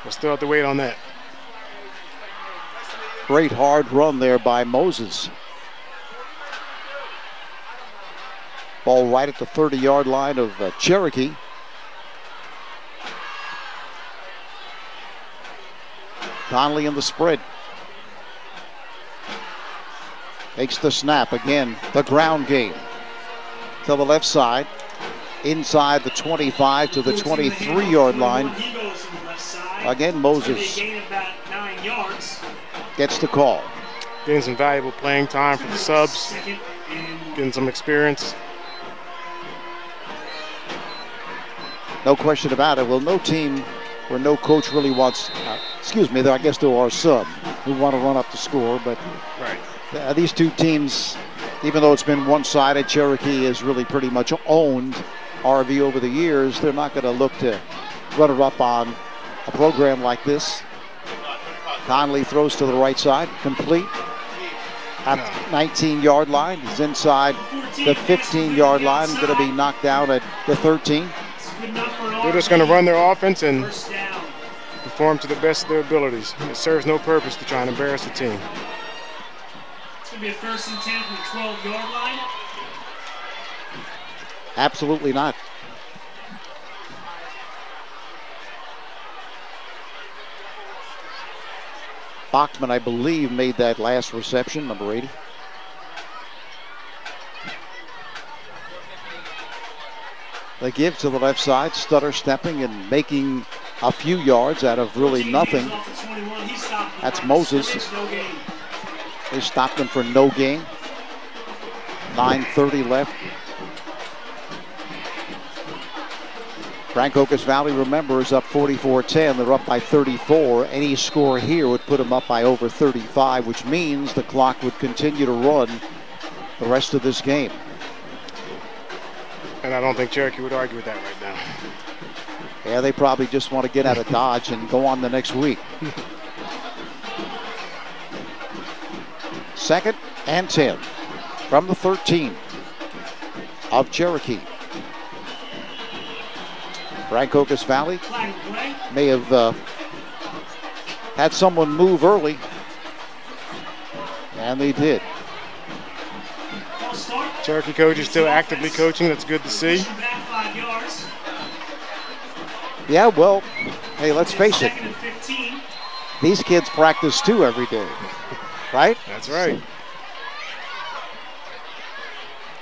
we'll still have to wait on that. Great hard run there by Moses. Ball right at the 30-yard line of Cherokee. Conley in the spread. Takes the snap again. The ground game to the left side. Inside the 25 to the 23-yard line. Again, Moses gets the call. Getting some valuable playing time for the subs. Getting some experience. No question about it. Well, no team where no coach really wants, I guess there are some who want to run up the score, but right. These two teams, even though it's been one-sided, Cherokee has really pretty much owned RV over the years. They're not going to look to run it up on a program like this. Conley throws to the right side, complete at the 19-yard line. He's inside the 15-yard line, going to be knocked down at the 13. They're just going to run their offense and perform to the best of their abilities. It serves no purpose to try and embarrass the team. It's going to be a 1st and 10 from the 12-yard line. Absolutely not. Bachman, I believe, made that last reception, number 80. They give to the left side, stutter stepping and making a few yards out of really nothing. That's Moses. They stopped him for no gain. 9:30 left. Rancocas Valley, remember, is up 44-10. They're up by 34. Any score here would put them up by over 35, which means the clock would continue to run the rest of this game. And I don't think Cherokee would argue with that right now. Yeah, they probably just want to get out of Dodge and go on the next week. 2nd and 10 from the 13 of Cherokee. Rancocas Valley may have had someone move early, and they did. Cherokee coach is still actively coaching. That's good to see. Yeah, well, hey, let's face it. These kids practice too every day, right? That's right.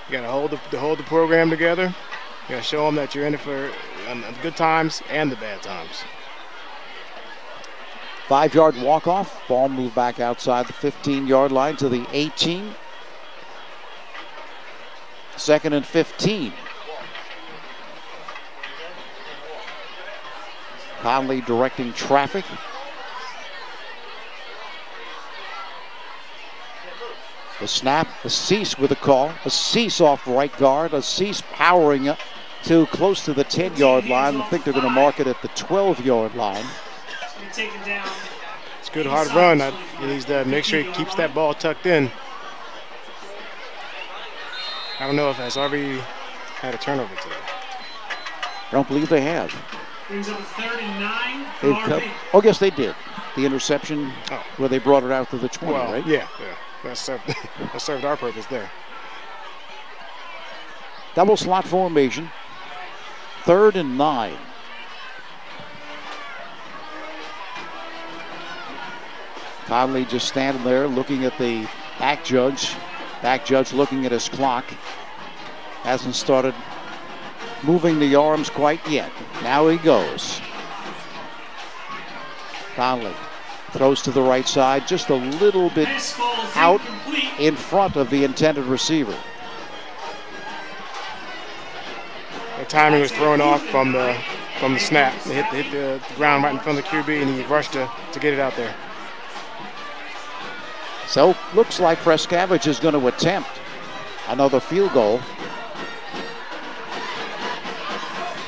You got to hold the program together. You got to show them that you're in it for the good times and the bad times. 5-yard walk-off. Ball moved back outside the 15-yard line to the 18. 2nd and 15. Conley directing traffic. The snap, a Cease with a call. A Cease off right guard. A Cease powering up to close to the 10-yard line. I think they're going to mark it at the 12-yard line. It's a good hard run. He needs to make sure he keeps that ball tucked in. I don't know if SRV had a turnover today. I don't believe they have. Brings up a 39. Oh, yes, they did. The interception where they brought it out to the 20, well, right? Yeah. That served our purpose there. Double slot formation. 3rd and 9. Conley just standing there looking at the back judge. Back judge looking at his clock. Hasn't started moving the arms quite yet. Now he goes. Conley throws to the right side, just a little bit out in front of the intended receiver. The timing was thrown off from the snap. It hit the ground right in front of the QB, and he rushed to get it out there. So looks like Prescavage is going to attempt another field goal.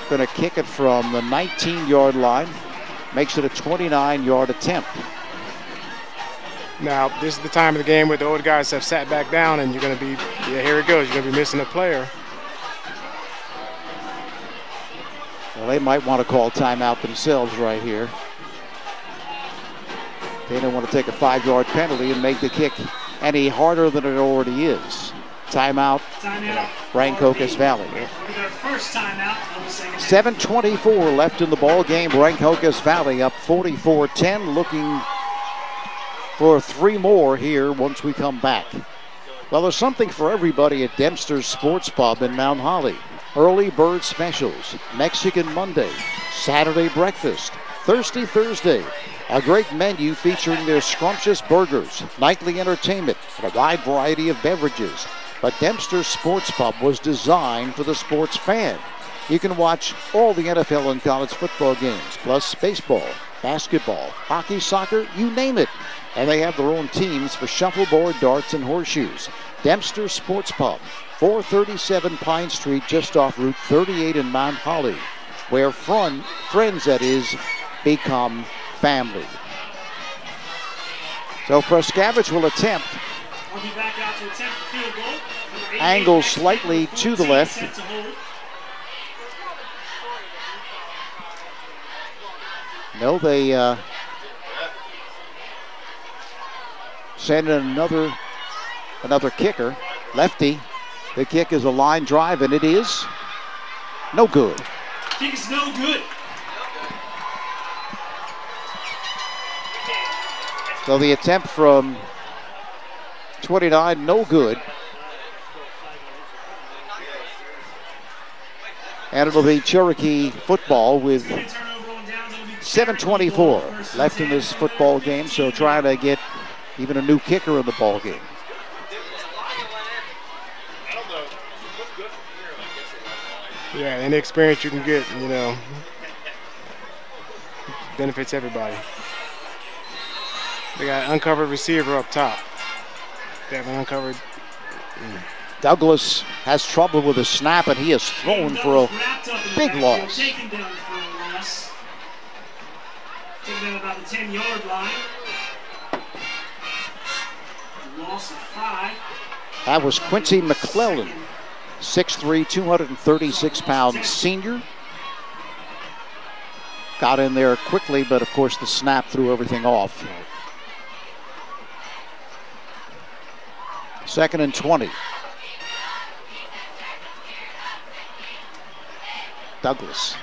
Going to kick it from the 19-yard line. Makes it a 29-yard attempt. Now, this is the time of the game where the older guys have sat back down, and you're going to be, here it goes, you're going to be missing a player. Well, they might want to call timeout themselves right here. They don't want to take a 5-yard penalty and make the kick any harder than it already is. Timeout, Rancocas Valley. Their first timeout of the second. 7:24 left in the ball game. Rancocas Valley up 44-10, looking for 3 more here once we come back. Well, there's something for everybody at Dempster's Sports Pub in Mount Holly. Early bird specials, Mexican Monday, Saturday breakfast, Thirsty Thursday. A great menu featuring their scrumptious burgers, nightly entertainment, and a wide variety of beverages. But Dempster's Sports Pub was designed for the sports fan. You can watch all the NFL and college football games, plus baseball, basketball, hockey, soccer, you name it. And they have their own teams for shuffleboard, darts, and horseshoes. Dempster's Sports Pub, 437 Pine Street, just off Route 38 in Mount Holly, where friends, that is, become family. So Prescavage will attempt. I'll be back out to attempt the field goal. Angle slightly to the left. No, they send in another kicker, lefty. The kick is a line drive, and it is no good. Kick is no good. So the attempt from 29, no good. And it'll be Cherokee football with 7:24 left in this football game, so trying to get even a new kicker in the ball game. Yeah, any experience you can get, you know, benefits everybody. They got an uncovered receiver up top. They have an uncovered. Douglas has trouble with a snap, and he is thrown for a big loss. Taken down about the 10-yard line. Loss of 5. That was Quincy McClellan, 6'3", 236-pound senior. Got in there quickly, but of course the snap threw everything off. 2nd and 20. Douglas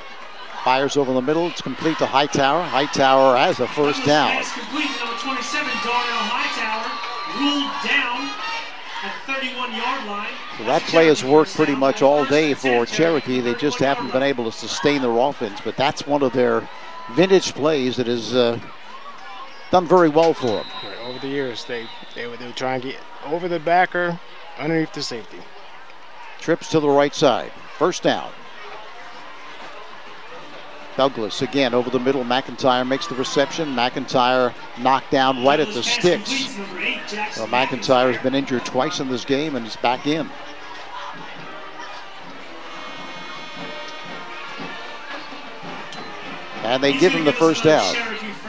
fires over the middle. It's complete to Hightower. Hightower has a first down. Pass complete to number 27, Darnell Hightower, ruled down at the 31-yard line. So that play has worked pretty much all day for Cherokee. They just haven't been able to sustain their offense, but that's one of their vintage plays that has done very well for them. Over the years, they would try and get over the backer, underneath the safety. Trips to the right side. First down. Douglas again over the middle. McIntyre makes the reception. McIntyre knocked down right at the sticks. So McIntyre has been injured twice in this game, and he's back in. And they give him the first down.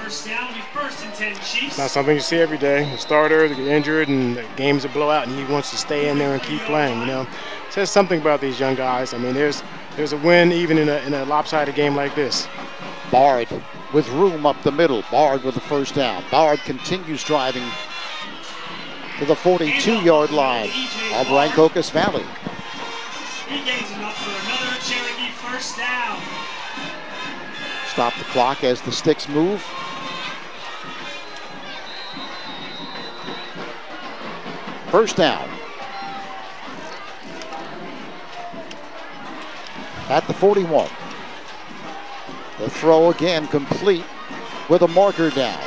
It's not something you see every day. A starter, they get injured, and the game's a blowout, and he wants to stay in there and keep playing. You know, it says something about these young guys. I mean, there's a win even in a lopsided game like this. Bard with room up the middle. Bard with the first down. Bard continues driving to the 42-yard line of Rancocas Valley. He gains enough for another Cherokee first down. Stop the clock as the sticks move. First down. At the 41. The throw again complete with a marker down.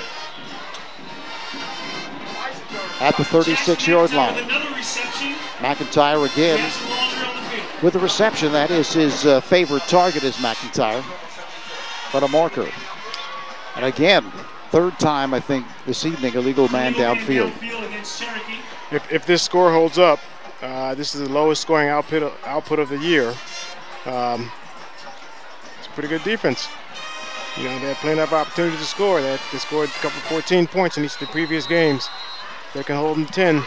At the 36-yard line. McIntyre again with a reception. That is his favorite target is McIntyre. But a marker. And again, third time I think this evening, illegal man downfield. If this score holds up, this is the lowest scoring output of the year. It's a pretty good defense. You know, they had plenty of opportunity to score. They scored a couple 14 points in each of the previous games. They can hold them 10.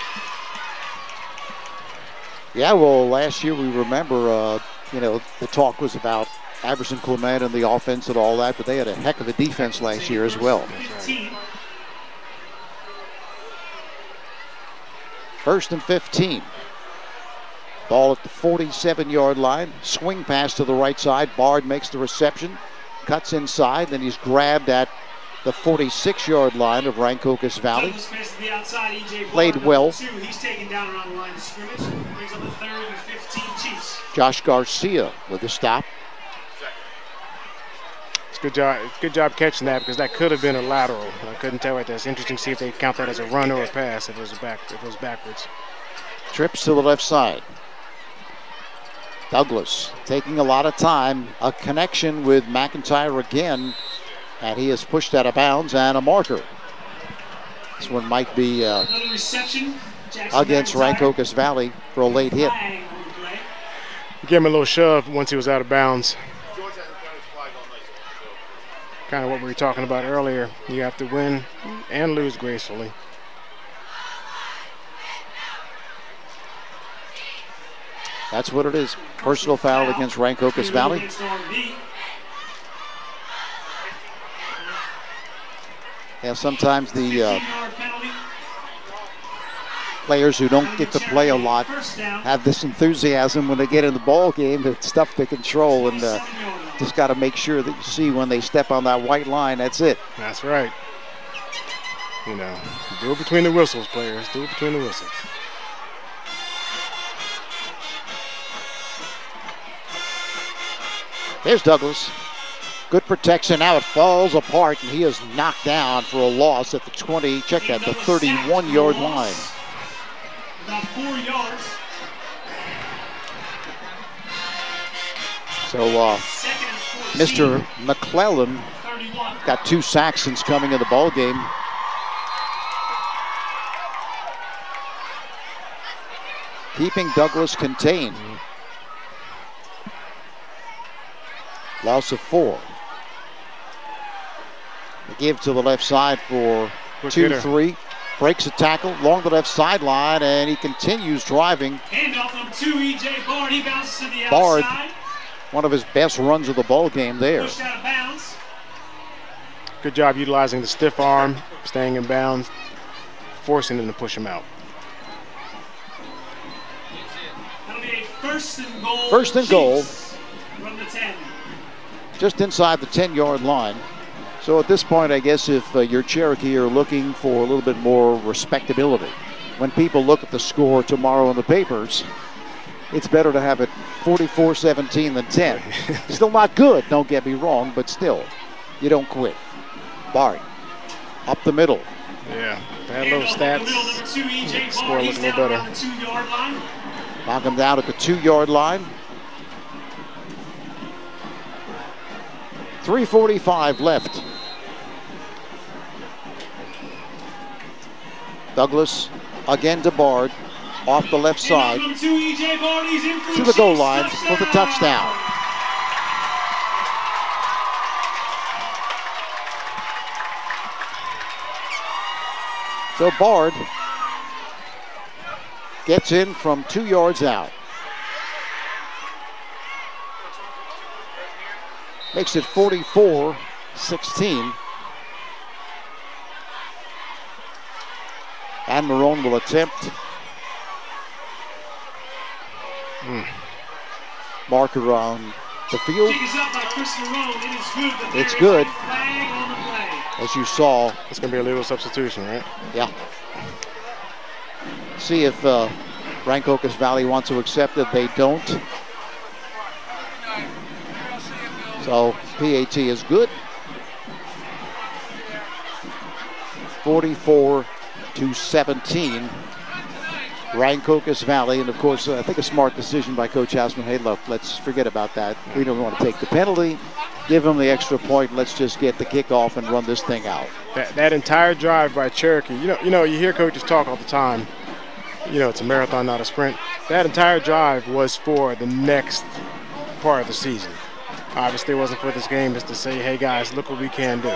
Yeah, well, last year we remember, you know, the talk was about Iverson Clement and the offense and all that, but they had a heck of a defense last year as well. First and 15. Ball at the 47-yard line. Swing pass to the right side. Bard makes the reception. Cuts inside. Then he's grabbed at the 46-yard line of Rancocas Valley. Played well. He's taken down around the line of scrimmage. Brings up the 3rd and 15 Chiefs. Josh Garcia with the stop. It's good job catching that, because that could have been a lateral. I couldn't tell right there. It's interesting to see if they count that as a run or a pass if it was backwards. Trips to the left side. Douglas taking a lot of time. A connection with McIntyre again, and he is pushed out of bounds, and a marker. This one might be against Rancocas Valley for a late hit. Gave him a little shove once he was out of bounds. Kind of what we were talking about earlier. You have to win and lose gracefully. That's what it is. Personal foul against Rancocas Valley. Yeah, sometimes the players who don't get to play a lot have this enthusiasm when they get in the ball game. It's tough to control, and just got to make sure that you see when they step on that white line, that's it. That's right. You know, do it between the whistles, players. Do it between the whistles. There's Douglas. Good protection. Now it falls apart, and he is knocked down for a loss at the 20. Check that, the 31-yard line. About 4 yards. So Mr. McClellan got 2 sacks since coming in the ball game. Keeping Douglas contained. Loss of 4. The give to the left side for 2-3. Breaks a tackle along the left sideline, and he continues driving. Handoff number 2, E.J. Bard. He bounces to the outside. Bard, one of his best runs of the ball game there. Pushed out of bounds. Good job utilizing the stiff arm, staying in bounds, forcing him to push him out. That'll be a first and goal. First and goal. From the 10. Just inside the 10-yard line. So at this point, I guess if you're Cherokee, are looking for a little bit more respectability. When people look at the score tomorrow in the papers, it's better to have it 44-17 than 10. Still not good, don't get me wrong, but still, you don't quit. Bard, up the middle. Yeah, bad little stats. Score look a little better. Knock him down at the 2-yard line. 3:45 left. Douglas again to Bard, off the left side, to the goal line for the touchdown. So Bard gets in from 2 yards out. Makes it 44-16. And Marone will attempt. Marker on the field. It's good. As you saw. It's going to be a legal substitution, right? Yeah. See if Rancocas Valley wants to accept it. They don't. So PAT is good. 44-17. Rancocas Valley, and of course, I think a smart decision by Coach Hausman. Hey, look, let's forget about that. We don't want to take the penalty. Give them the extra point. Let's just get the kickoff and run this thing out. That entire drive by Cherokee, you hear coaches talk all the time. It's a marathon, not a sprint. That entire drive was for the next part of the season. Obviously, it wasn't for this game. It's to say, hey guys, look what we can do.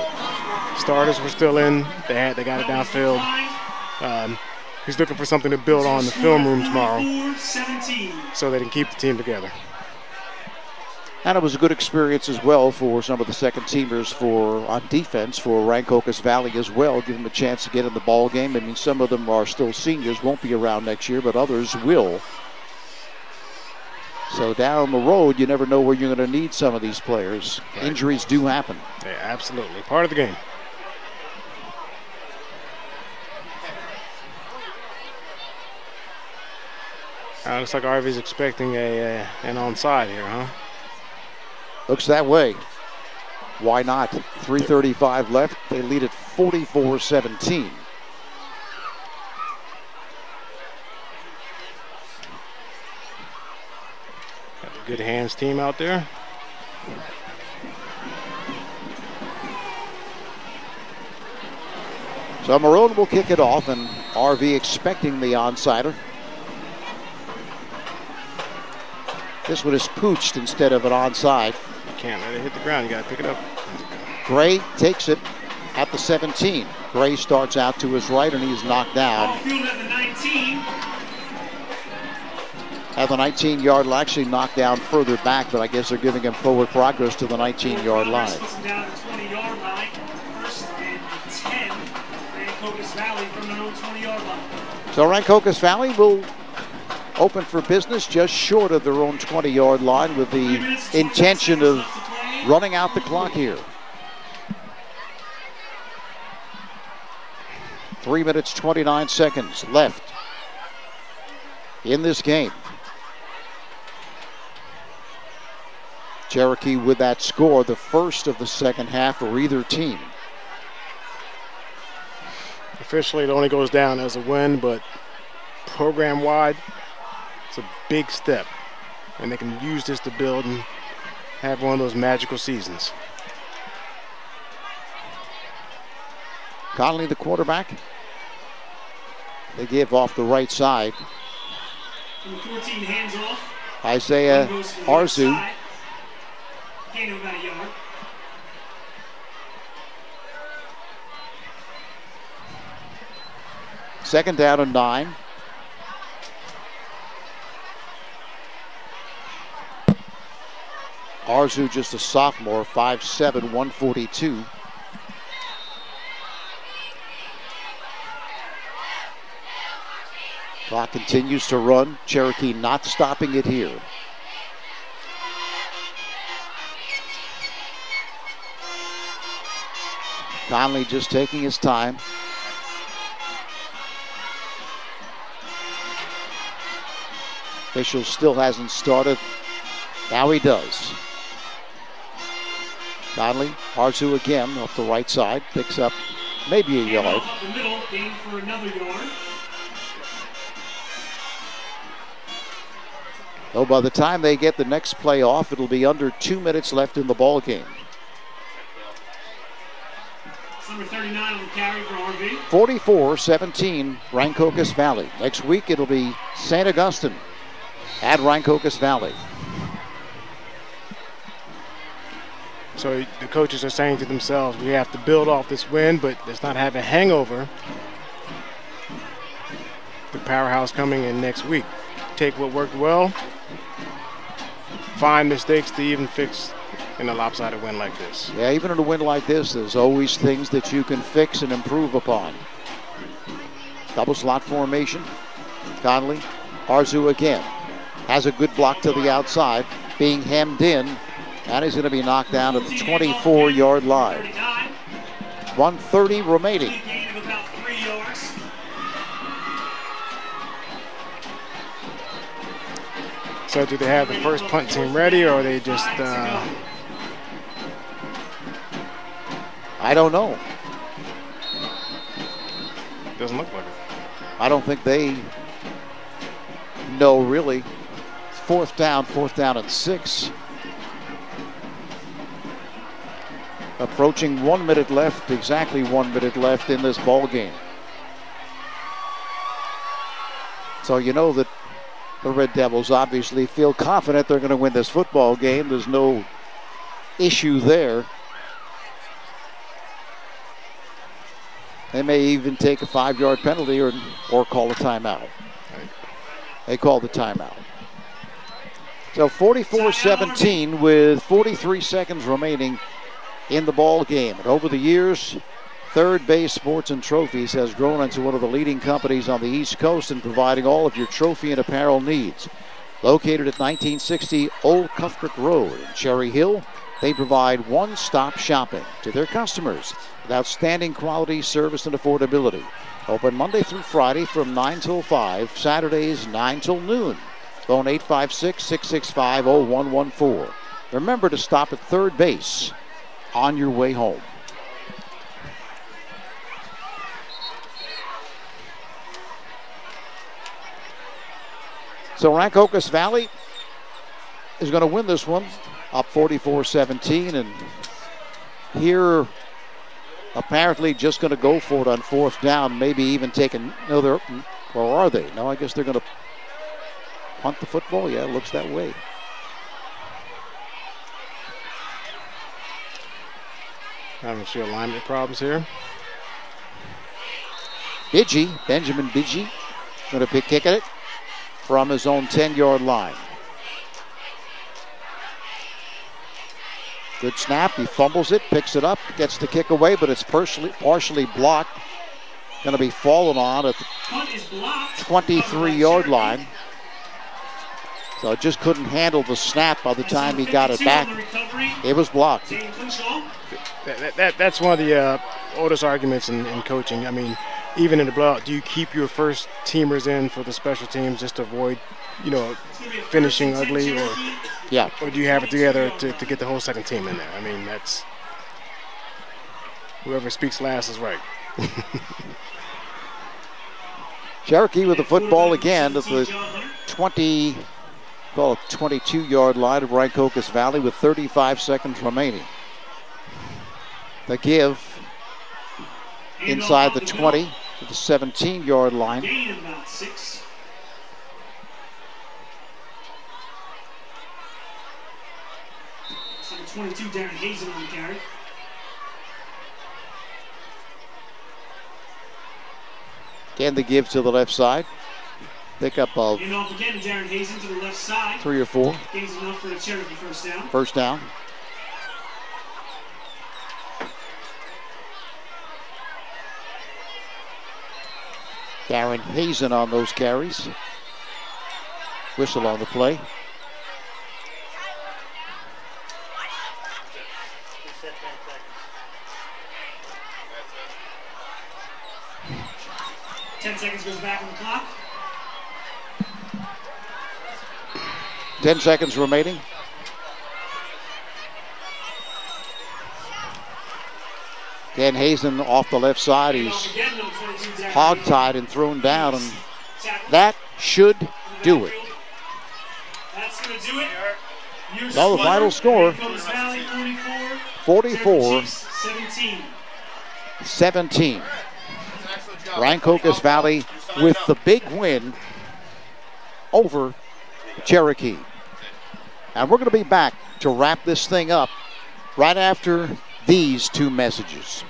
Starters were still in. They got it downfield. He's looking for something to build on in the film room tomorrow, so they can keep the team together. And it was a good experience as well for some of the second teamers on defense for Rancocas Valley as well. Give them a chance to get in the ball game. I mean, some of them are still seniors, won't be around next year, but others will. So down the road, you never know where you're going to need some of these players. Right. Injuries do happen. Yeah, absolutely. Part of the game. Looks like RV's expecting an onside here, huh? Looks that way. Why not? 3:35 left. They lead at 44-17. Got a good hands team out there. So Marone will kick it off, and RV expecting the onsider. This one is pooched instead of an onside. You can't let it hit the ground. You got to pick it up. Gray takes it at the 17. Gray starts out to his right, and he's knocked down. At the 19-yard line, actually knocked down further back, but I guess they're giving him forward progress to the 19-yard line. Down to the 20-yard line. First and 10. Rancocas Valley from their own 20-yard line. So Rancocas Valley will open for business just short of their own 20-yard line with the intention of running out the clock here. 3 minutes, 29 seconds left in this game. Cherokee with that score, the first of the second half for either team. Officially, it only goes down as a win, but program-wide, it's a big step. And they can use this to build and have one of those magical seasons. Conley, the quarterback. They give off the right side. 14 hands off. Isaiah Arzu. Gain of about a yard. Second down and 9. Arzu, just a sophomore, 5'7", 142. Clock continues to run. Cherokee not stopping it here. Conley just taking his time. Official still hasn't started. Now he does. Conley, Arzu again off the right side, picks up maybe a yard. Up the middle, gain for another yard. Though by the time they get the next play off, it'll be under 2 minutes left in the ball game. Number 39 on the carry for RV. 44-17, Rancocas Valley. Next week it'll be St. Augustine at Rancocas Valley. So the coaches are saying to themselves, we have to build off this win, but let's not have a hangover. The powerhouse coming in next week. Take what worked well, find mistakes to even fix in a lopsided win like this. Yeah, even in a win like this, there's always things that you can fix and improve upon. Double slot formation. Conley, Arzu again. Has a good block to the outside, being hemmed in, and he's going to be knocked down at the 24-yard line. 1:30 remaining. Gain of about 3 yards. So do they have the first punt team ready, or are they just... I don't know. Doesn't look like it. I don't think they know really. Fourth down and 6. Approaching 1 minute left, exactly 1 minute left in this ball game. So you know that the Red Devils obviously feel confident they're going to win this football game. There's no issue there. They may even take a 5-yard penalty or call a timeout. They call the timeout. So 44-17 with 43 seconds remaining in the ball game. And over the years, Third Base Sports and Trophies has grown into one of the leading companies on the East Coast in providing all of your trophy and apparel needs. Located at 1960 Old Cuthbert Road in Cherry Hill, they provide one-stop shopping to their customers with outstanding quality, service, and affordability. Open Monday through Friday from 9 till 5, Saturdays 9 till noon. Phone 856-665-0114. Remember to stop at third base on your way home. So Rancocas Valley is going to win this one, up 44-17, and here apparently just going to go for it on fourth down, maybe even take another, or are they? No, I guess they're going to punt the football. Yeah, it looks that way. Having a few alignment problems here. Benjamin Bidgie, going to kick at it from his own 10-yard line. Good snap, he fumbles it, picks it up, gets the kick away, but it's partially blocked. Going to be fallen on at the 23-yard line. So it just couldn't handle the snap by the time he got it back. It was blocked. That's one of the oldest arguments in coaching. I mean, even in the blowout, do you keep your first teamers in for the special teams just to avoid, finishing ugly, or do you have it together to get the whole second team in there? I mean, that's whoever speaks last is right. Cherokee with the football again at the 22-yard line of Rancocas Valley with 35 seconds remaining. The give inside the 20 to the 17-yard line. Gain of about 6. So the 22, Darren Hazen on the carry. Again, the give to the left side. Pickup of Hand off again to Darren Hazen to the left side. 3 or 4. Gains enough for a Cherokee first down. First down. Darren Hazen on those carries. Whistle on the play. Seconds goes back on the clock. 10 seconds remaining. Dan Hazen off the left side. He's hog-tied and thrown down, and that should do it. That's going to do it. Now the final score, 44-17. Rancocas Valley with the big win over Cherokee. And we're going to be back to wrap this thing up right after these 2 messages.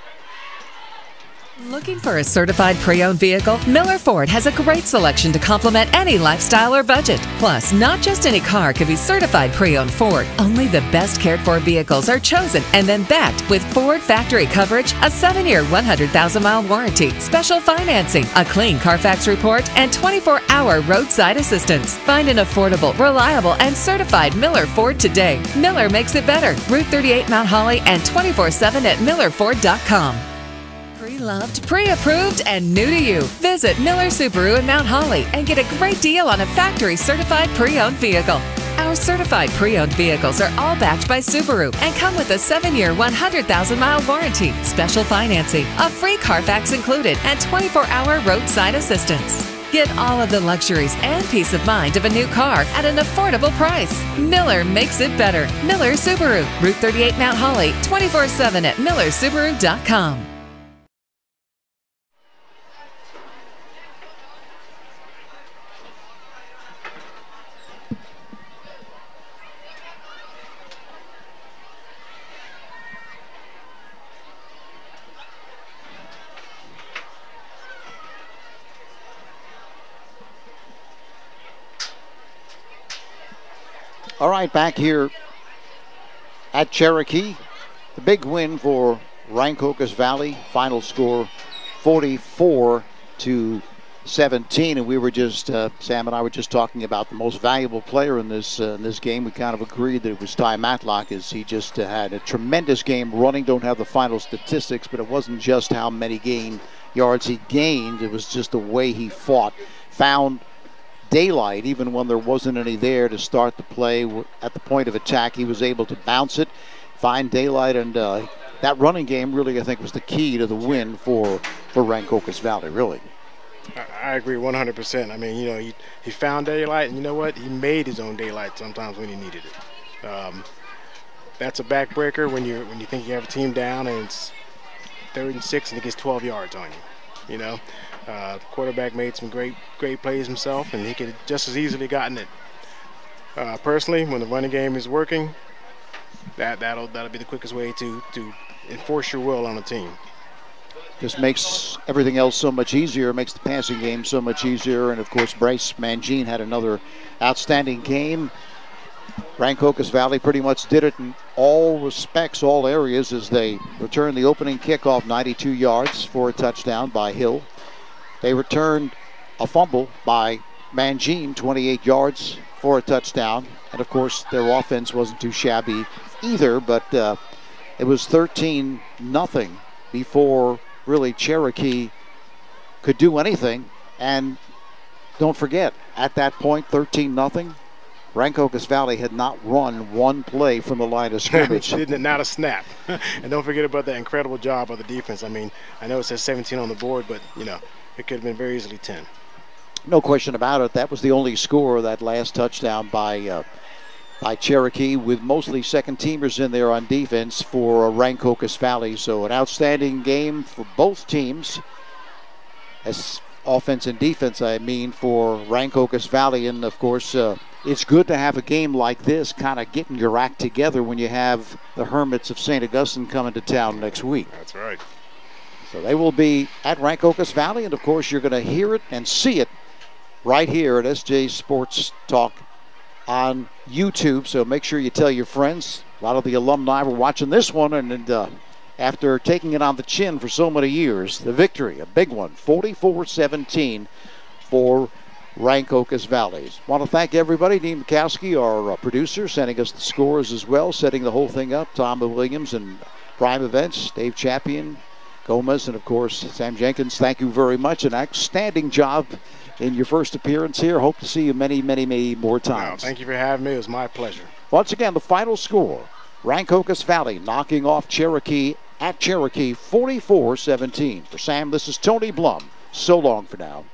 Looking for a certified pre-owned vehicle? Miller Ford has a great selection to complement any lifestyle or budget. Plus, not just any car can be certified pre-owned Ford. Only the best cared for vehicles are chosen and then backed with Ford factory coverage, a 7-year, 100,000-mile warranty, special financing, a clean Carfax report, and 24-hour roadside assistance. Find an affordable, reliable, and certified Miller Ford today. Miller makes it better. Route 38 Mount Holly and 24/7 at millerford.com. Pre-loved, pre-approved, and new to you. Visit Miller Subaru in Mount Holly and get a great deal on a factory-certified pre-owned vehicle. Our certified pre-owned vehicles are all backed by Subaru and come with a 7-year, 100,000-mile warranty, special financing, a free Carfax included, and 24-hour roadside assistance. Get all of the luxuries and peace of mind of a new car at an affordable price. Miller makes it better. Miller Subaru, Route 38 Mount Holly, 24/7 at millersubaru.com. All right, back here at Cherokee. The big win for Rancocas Valley. Final score 44-17. And we were just, Sam and I were just talking about the most valuable player in this game. We kind of agreed that it was Ty Matlock, as he just had a tremendous game running. Don't have the final statistics, but it wasn't just how many yards he gained. It was just the way he fought. Found daylight even when there wasn't any there to start the play. At the point of attack, he was able to bounce it, find daylight, and that running game really, I think, was the key to the win for Rancocas Valley, really. I agree 100%. I mean, he found daylight, and you know what? He made his own daylight sometimes when he needed it. That's a backbreaker when you think you have a team down and it's 3rd and 6 and it gets 12 yards on you. Quarterback made some great plays himself, and he could have just as easily gotten it. Personally, when the running game is working, that'll be the quickest way to enforce your will on a team. Just makes everything else so much easier, makes the passing game so much easier, and of course Bryce Mangine had another outstanding game. Rancocas Valley pretty much did it in all respects, all areas, as they returned the opening kickoff 92 yards for a touchdown by Hill. They returned a fumble by Mangine, 28 yards for a touchdown. And of course, their offense wasn't too shabby either, but it was 13-0 before really Cherokee could do anything. And don't forget, at that point, 13-0, Rancocas Valley had not run one play from the line of scrimmage. Not a snap. And don't forget about that incredible job of the defense. I mean, I know it says 17 on the board, but, you know, it could have been very easily 10. No question about it. That was the only score of that last touchdown by Cherokee, with mostly second-teamers in there on defense for Rancocas Valley. So an outstanding game for both teams, as offense and defense, I mean, for Rancocas Valley. And, of course, it's good to have a game like this, kind of getting your act together when you have the Hermits of St. Augustine coming to town next week. That's right. So they will be at Rancocas Valley, and, of course, you're going to hear it and see it right here at SJ Sports Talk on YouTube. So make sure you tell your friends. A lot of the alumni were watching this one, and after taking it on the chin for so many years, the victory, a big one, 44-17 for Rancocas Valley. Want to thank everybody. Dean Mikowski, our producer, sending us the scores as well, setting the whole thing up. Tom Williams and Prime Events, Dave Champion, Gomez, and of course Sam Jenkins. Thank you very much. An outstanding job in your first appearance here. Hope to see you many, many, many more times. Wow, thank you for having me. It was my pleasure. Once again, the final score, Rancocas Valley knocking off Cherokee at Cherokee 44-17. For Sam, this is Tony Blum. So long for now.